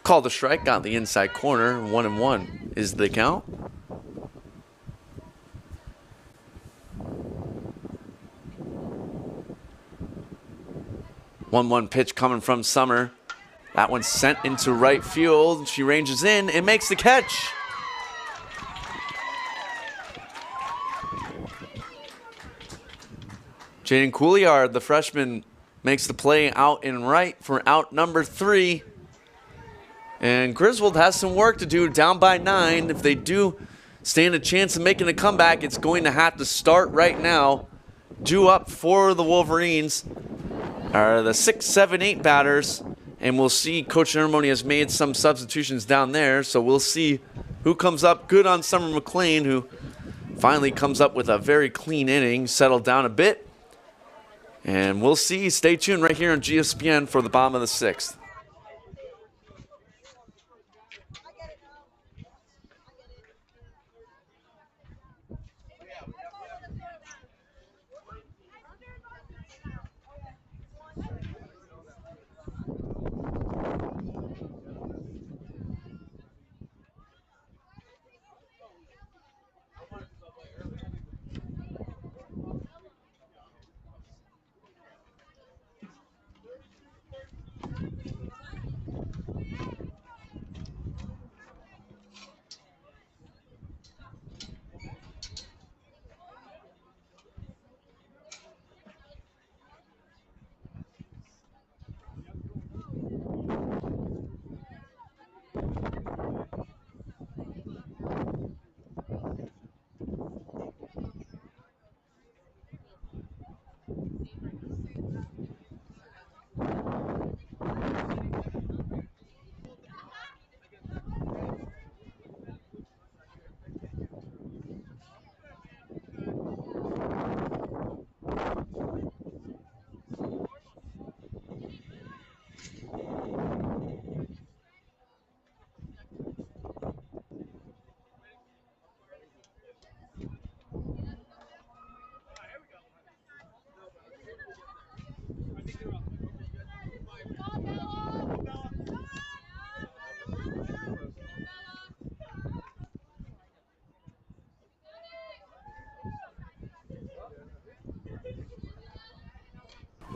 called a strike, got the inside corner. 1-1 is the count. One pitch coming from Summer. That one's sent into right field. She ranges in and makes the catch. Jaden Couliard, the freshman, makes the play out and right for out number 3. And Griswold has some work to do, down by 9. If they do stand a chance of making a comeback, it's going to have to start right now. Due up for the Wolverines are the 6, 7, 8 batters. And we'll see Coach Ceremony has made some substitutions down there. So we'll see who comes up. Good on Summer McLean, who finally comes up with a very clean inning, settled down a bit. And we'll see. Stay tuned right here on GSPN for the bottom of the 6th.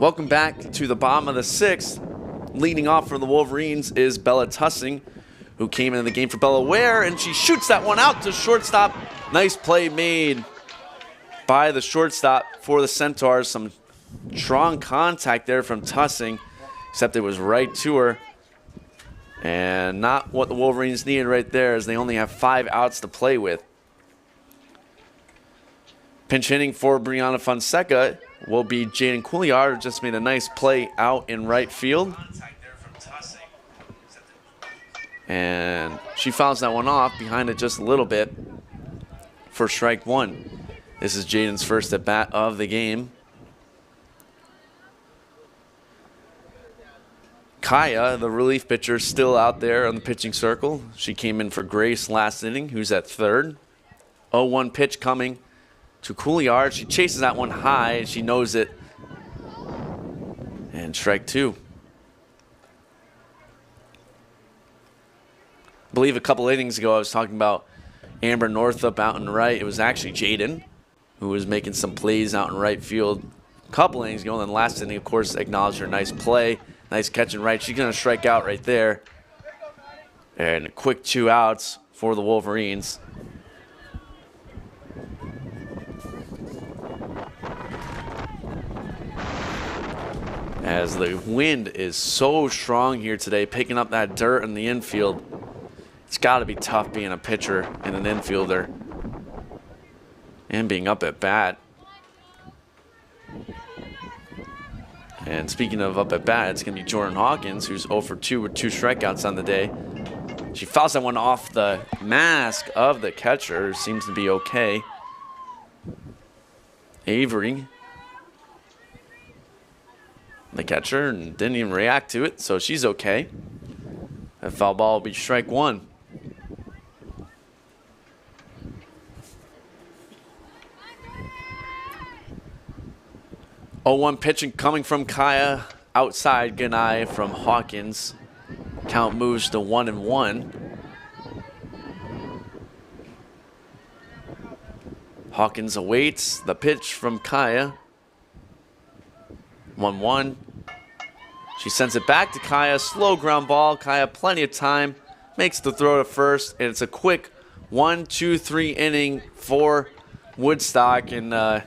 Welcome back to the bottom of the 6th. Leading off for the Wolverines is Bella Tussing, who came into the game for Bella Ware, and she shoots that one out to shortstop. Nice play made by the shortstop for the Centaurs. Some strong contact there from Tussing, except it was right to her. And not what the Wolverines needed right there, as they only have 5 outs to play with. Pinch hitting for Brianna Fonseca will be Jaden Couillard, who just made a nice play out in right field. And she fouls that one off behind it just a little bit for strike 1. This is Jaden's first at bat of the game. Kaya, the relief pitcher, still out there on the pitching circle. She came in for Grace last inning, who's at third. 0-1 pitch coming to Couillard. She chases that one high. She knows it. And strike 2. I believe a couple innings ago I was talking about Amber Northup out in right. It was actually Jaden who was making some plays out in right field a couple innings ago. And then last inning, of course, acknowledged her nice play. Nice catch and right. She's going to strike out right there. And a quick 2 outs for the Wolverines. As the wind is so strong here today, picking up that dirt in the infield. It's got to be tough being a pitcher and an infielder. And being up at bat. And speaking of up at bat, it's going to be Jordan Hawkins, who's 0 for 2 with 2 strikeouts on the day. She fouls that one off the mask of the catcher. Seems to be okay. Avery, the catcher, and didn't even react to it, so she's okay. That foul ball will be strike 1. Oh, 1 pitching coming from Kaya. Outside, good eye from Hawkins. Count moves to 1-1. Hawkins awaits the pitch from Kaya. 1-1. She sends it back to Kaya. Slow ground ball. Kaya plenty of time. Makes the throw to first. And it's a quick 1-2-3 inning for Woodstock. And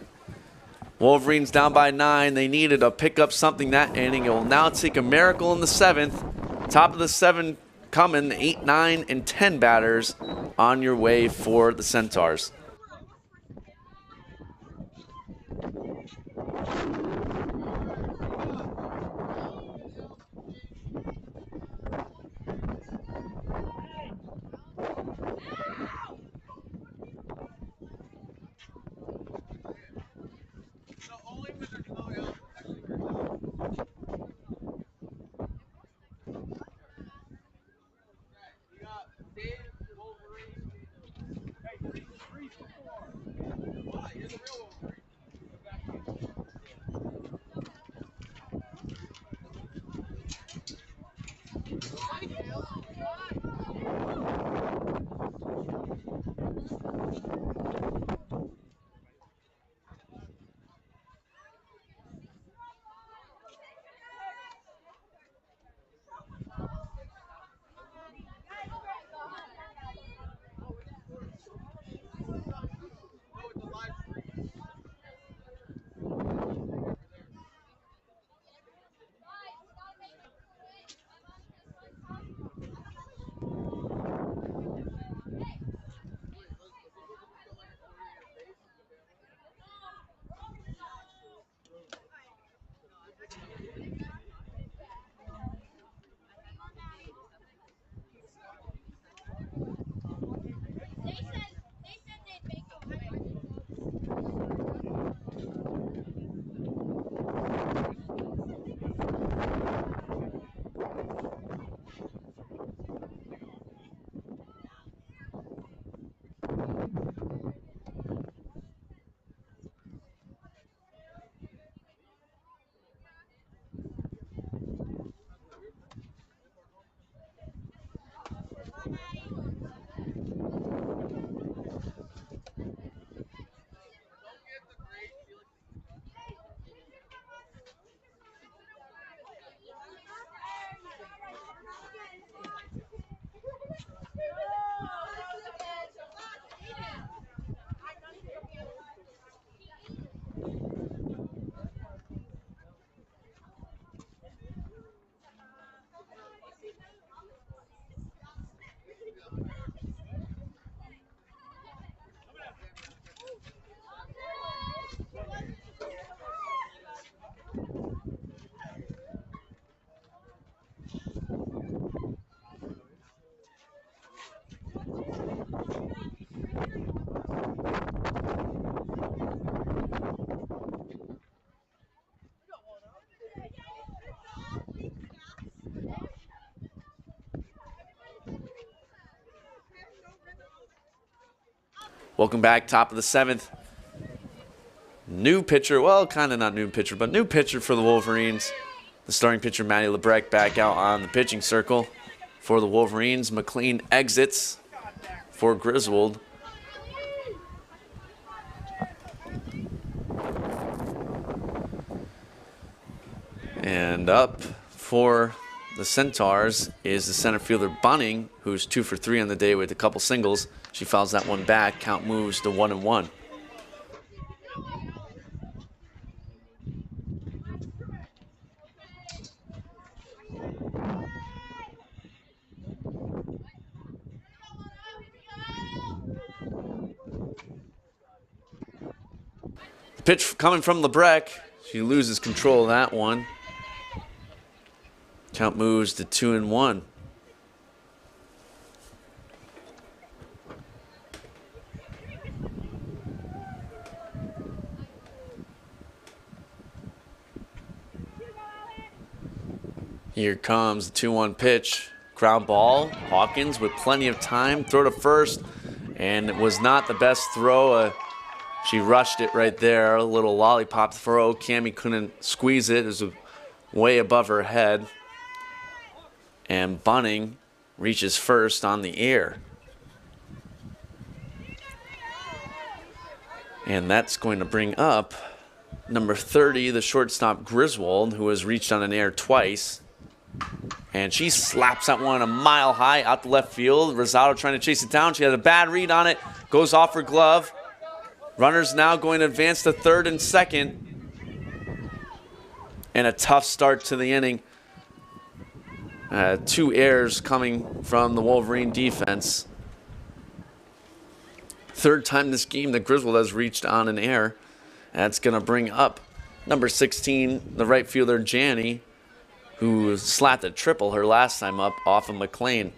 Wolverines down by 9. They needed to pick up something that inning. It will now take a miracle in the 7th. Top of the 7 coming. 8, 9, and 10 batters on your way for the Centaurs. Welcome back, top of the 7th. New pitcher, well, kind of not new pitcher, but new pitcher for the Wolverines. The starting pitcher, Matty Lebrecht, back out on the pitching circle for the Wolverines. McLean exits for Griswold. And up for the Centaurs is the center fielder Bunning, who's 2 for 3 on the day with a couple singles. She fouls that one back. Count moves to 1-1. Pitch coming from Lebrecht. She loses control of that one. Count moves to 2-1. Here comes the 2-1 pitch. Ground ball. Hawkins with plenty of time. Throw to first. And it was not the best throw. She rushed it right there. A little lollipop throw. Cammie couldn't squeeze it. It was way above her head. And Bunning reaches first on the air. And that's going to bring up number 30, the shortstop Griswold, who has reached on an air twice. And she slaps that one a mile high out the left field. Rosado trying to chase it down. She has a bad read on it. Goes off her glove. Runners now going to advance to third and second. And a tough start to the inning. 2 errors coming from the Wolverine defense. Third time this game that Griswold has reached on an air. That's going to bring up number 16, the right fielder Janney, who slapped a triple her last time up off of McLean.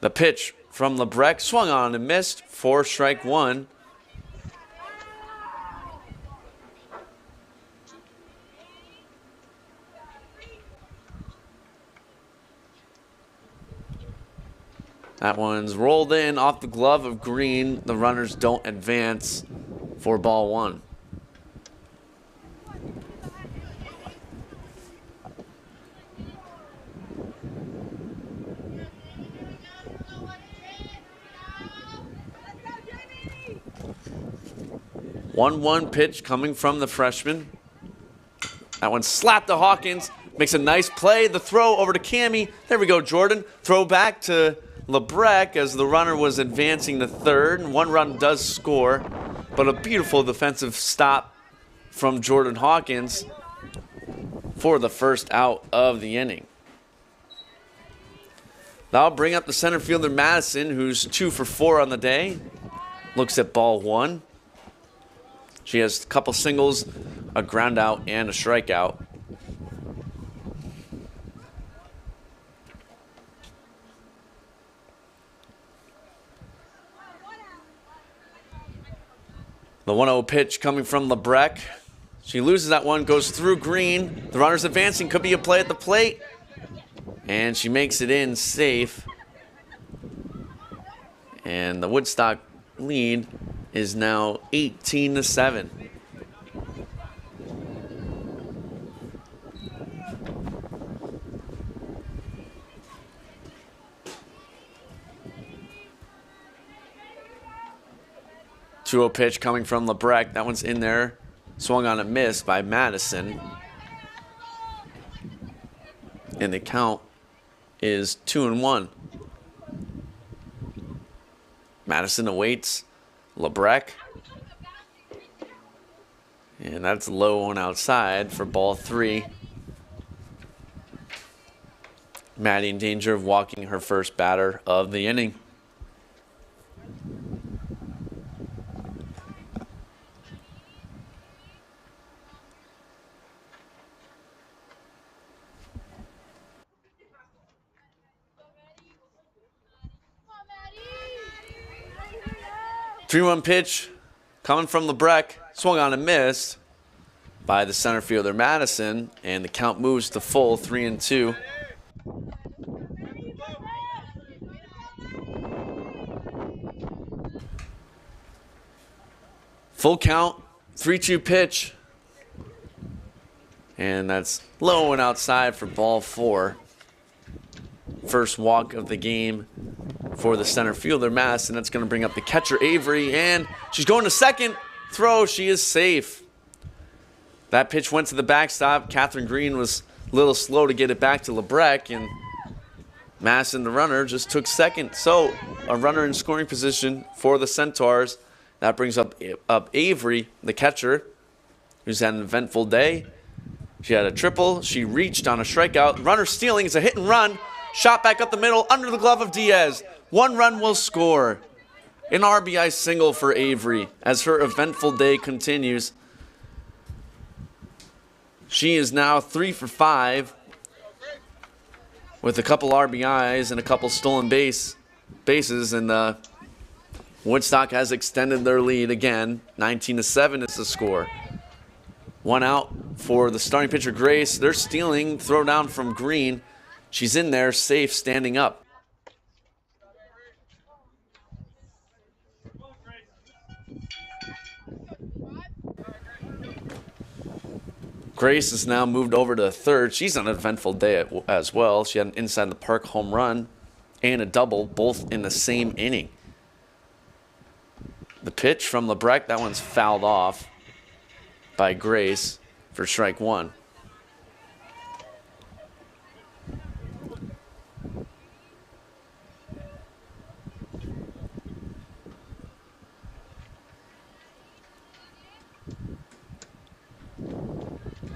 The pitch from Lebrecht, swung on and missed for strike 1. That one's rolled in off the glove of Green. The runners don't advance for ball 1. One pitch coming from the freshman. That one slapped to Hawkins. Makes a nice play. The throw over to Cammie. There we go, Jordan. Throw back to Lebrecht as the runner was advancing to third. 1 run does score, but a beautiful defensive stop from Jordan Hawkins for the first out of the inning. That'll bring up the center fielder Madison, who's 2 for 4 on the day. Looks at ball 1. She has a couple singles, a ground out, and a strikeout. The 1-0 pitch coming from Lebrecht. She loses that one, goes through Green. The runner's advancing, could be a play at the plate. And she makes it in safe. And the Woodstock lead is now 18-7. Two-oh pitch coming from Lebrecht. That one's in there. Swung on a miss by Madison. And the count is 2-1. Madison awaits Lebrecht. And that's low on outside for ball 3. Maddie in danger of walking her first batter of the inning. 3-1 pitch coming from LeBrecq. Swung on and missed by the center fielder Madison, and the count moves to full 3-2. Full count, 3-2 pitch. And that's low and outside for ball 4. First walk of the game for the center fielder Madison. That's going to bring up the catcher Avery, and she's going to second. Throw, she is safe. That pitch went to the backstop. Catherine Green was a little slow to get it back to LeBrecq, and Madison, the runner, just took second. So a runner in scoring position for the Centaurs. That brings up Avery, the catcher, who's had an eventful day. She had a triple. She reached on a strikeout. Runner stealing. It's a hit and run. Shot back up the middle under the glove of Diaz. 1 run will score. An RBI single for Avery as her eventful day continues. She is now 3 for 5 with a couple RBIs and a couple stolen bases, and Woodstock has extended their lead again. 19-7 is the score. 1 out for the starting pitcher Grace. They're stealing. Throw down from Green. She's in there, safe, standing up. Grace is now moved over to third. She's on an eventful day as well. She had an inside the park home run and a double, both in the same inning. The pitch from LeBrecq, that one's fouled off by Grace for strike 1.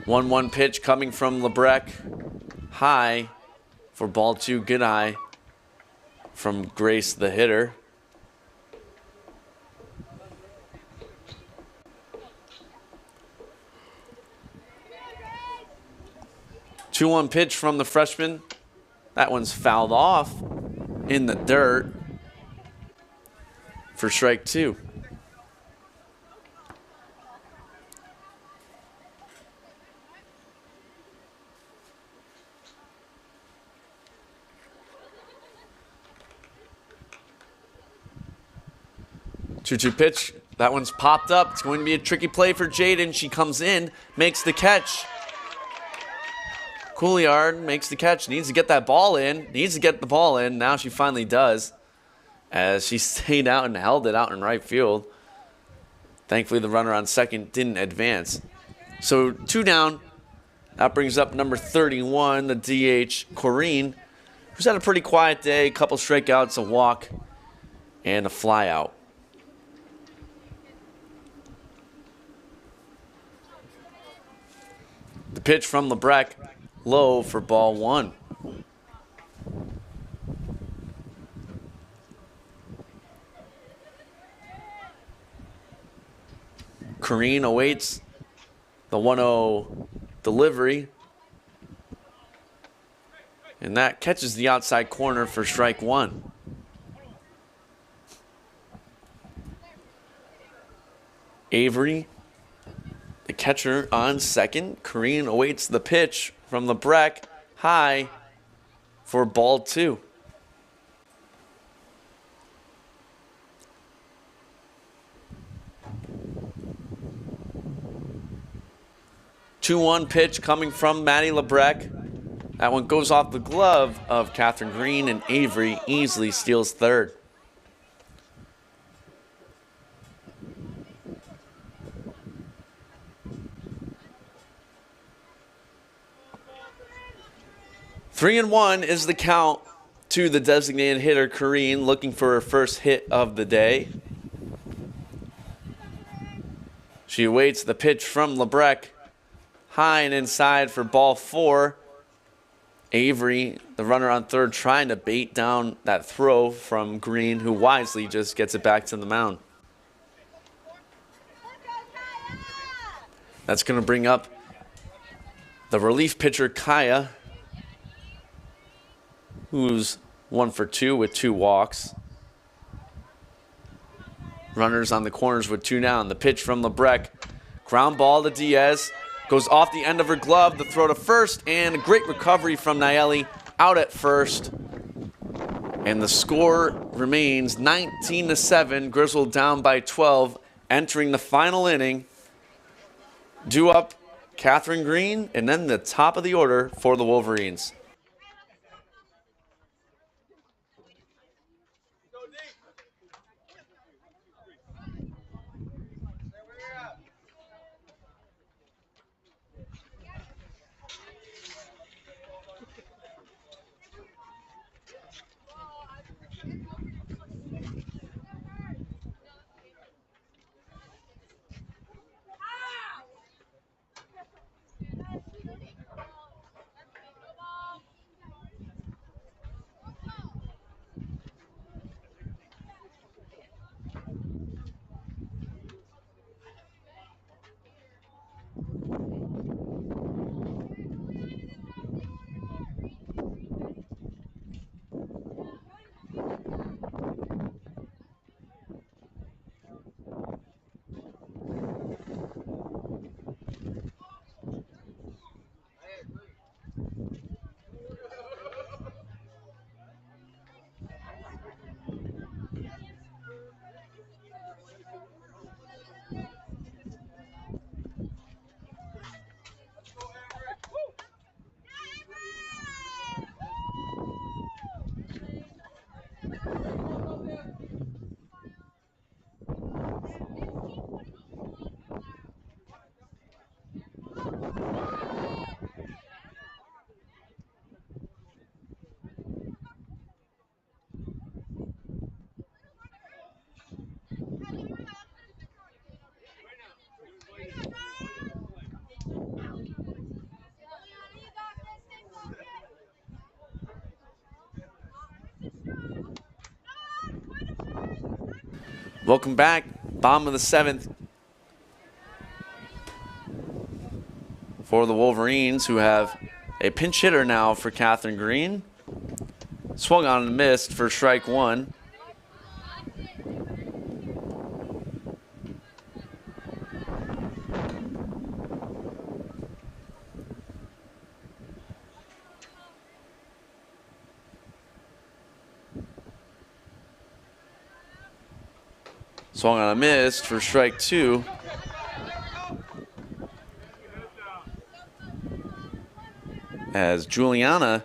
One pitch coming from LeBrecq. High for ball 2. Good eye from Grace, the hitter. Two-one pitch from the freshman. That one's fouled off in the dirt for strike 2. Two-two pitch. That one's popped up. It's going to be a tricky play for Jaden. She comes in, makes the catch. Couliard makes the catch. Needs to get that ball in. Needs to get the ball in. Now she finally does, as she stayed out and held it out in right field. Thankfully, the runner on second didn't advance. So 2 down. That brings up number 31, the DH, Corrine, who's had a pretty quiet day. A couple strikeouts, a walk, and a flyout. The pitch from LeBrecq, low for ball 1. Corrine awaits the 1-0 delivery. And that catches the outside corner for strike 1. Avery, the catcher, on second. Corrine awaits the pitch from LeBrecq. High for ball 2. Two-one pitch coming from Maddie LeBrecq. That one goes off the glove of Catherine Green, and Avery easily steals third. Three and one is the count to the designated hitter, Corrine, looking for her first hit of the day. She awaits the pitch from LeBrecq. High and inside for ball 4. Avery, the runner on third, trying to bait down that throw from Green, who wisely just gets it back to the mound. That's going to bring up the relief pitcher, Kaya, who's 1 for 2 with 2 walks. Runners on the corners with 2 down. The pitch from Lebrecht. Ground ball to Diaz. Goes off the end of her glove. The throw to first. And a great recovery from Nayeli out at first. And the score remains 19-7. Griswold down by 12. Entering the final inning. Due up Catherine Green. And then the top of the order for the Wolverines. Welcome back. Bottom of the 7th for the Wolverines, who have a pinch hitter now for Catherine Green. Swung on and missed for strike 1. Swung on a missed for strike 2. As Juliana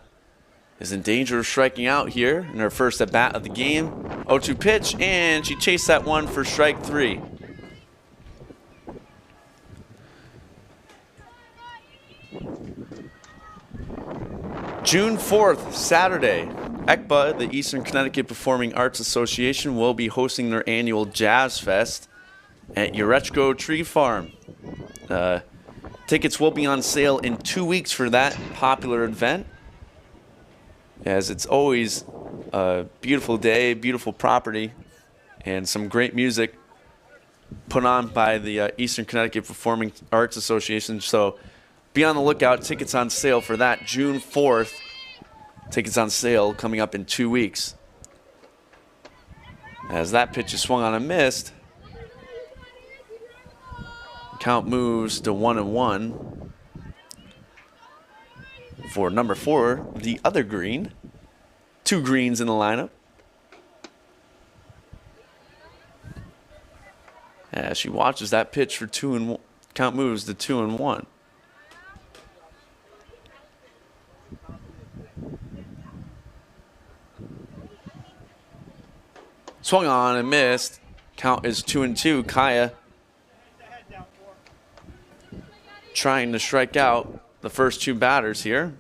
is in danger of striking out here in her first at bat of the game. 0-2 pitch, and she chased that one for strike 3. June 4th, Saturday. ECPA, the Eastern Connecticut Performing Arts Association, will be hosting their annual Jazz Fest at Urechko Tree Farm. Tickets will be on sale in 2 weeks for that popular event, as it's always a beautiful day, beautiful property, and some great music put on by the Eastern Connecticut Performing Arts Association. So be on the lookout. Tickets on sale for that June 4th. Tickets on sale coming up in 2 weeks. As that pitch is swung on and missed, count moves to 1-1 for number 4, the other green. 2 greens in the lineup. As she watches that pitch for 2-1, count moves to 2-1. Swung on and missed. Count is 2-2. Kaya trying to strike out the first 2 batters here.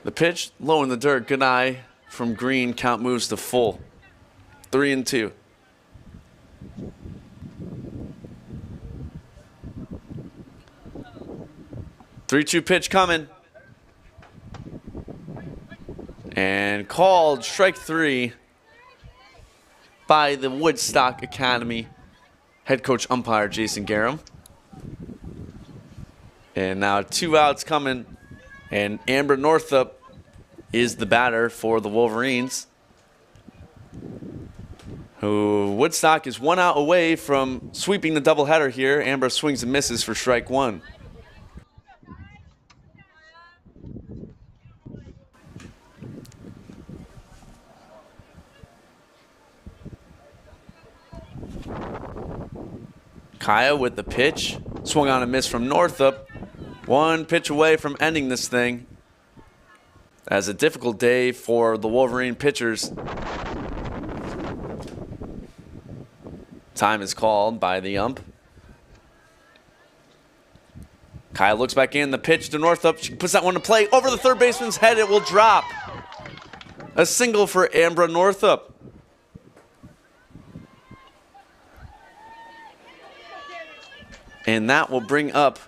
The pitch low in the dirt. Good eye from Green. Count moves to full. 3-2. Three-two pitch coming. And called strike 3 by the Woodstock Academy head coach umpire Jason Garum. And now 2 outs coming, and Amber Northup is the batter for the Wolverines. who Woodstock is 1 out away from sweeping the doubleheader here. Ambrose swings and misses for strike 1. Kaya with the pitch. Swung on a miss from Northup. 1 pitch away from ending this thing. As a difficult day for the Wolverine pitchers. Time is called by the ump. Kaya looks back in. The pitch to Northup. She puts that one to play. Over the third baseman's head. It will drop. A single for Ambra Northup. And that will bring up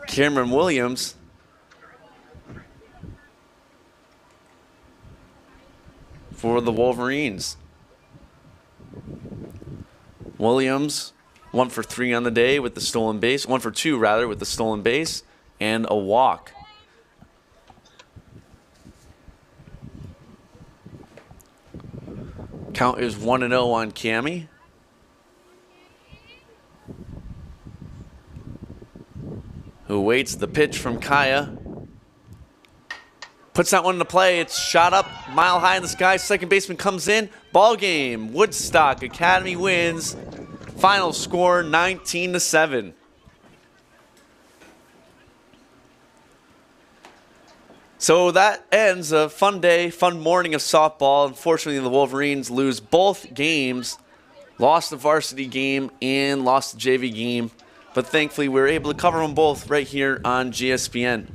Cameron Williams. For the Wolverines. Williams, 1 for 3 on the day with the stolen base. 1 for 2, rather, with the stolen base and a walk. Count is 1-0 on Cammy. Who waits the pitch from Kaya. Puts that one into play. It's shot up, mile high in the sky. Second baseman comes in. Ball game. Woodstock Academy wins. Final score 19-7. So that ends a fun day, fun morning of softball. Unfortunately, the Wolverines lose both games. Lost the varsity game and lost the JV game. But thankfully, we were able to cover them both right here on GSPN.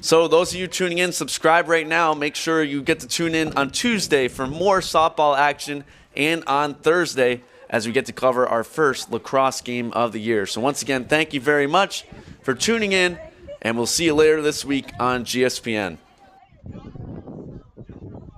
So those of you tuning in, subscribe right now. Make sure you get to tune in on Tuesday for more softball action and on Thursday as we get to cover our first lacrosse game of the year. So once again, thank you very much for tuning in, and we'll see you later this week on GSPN.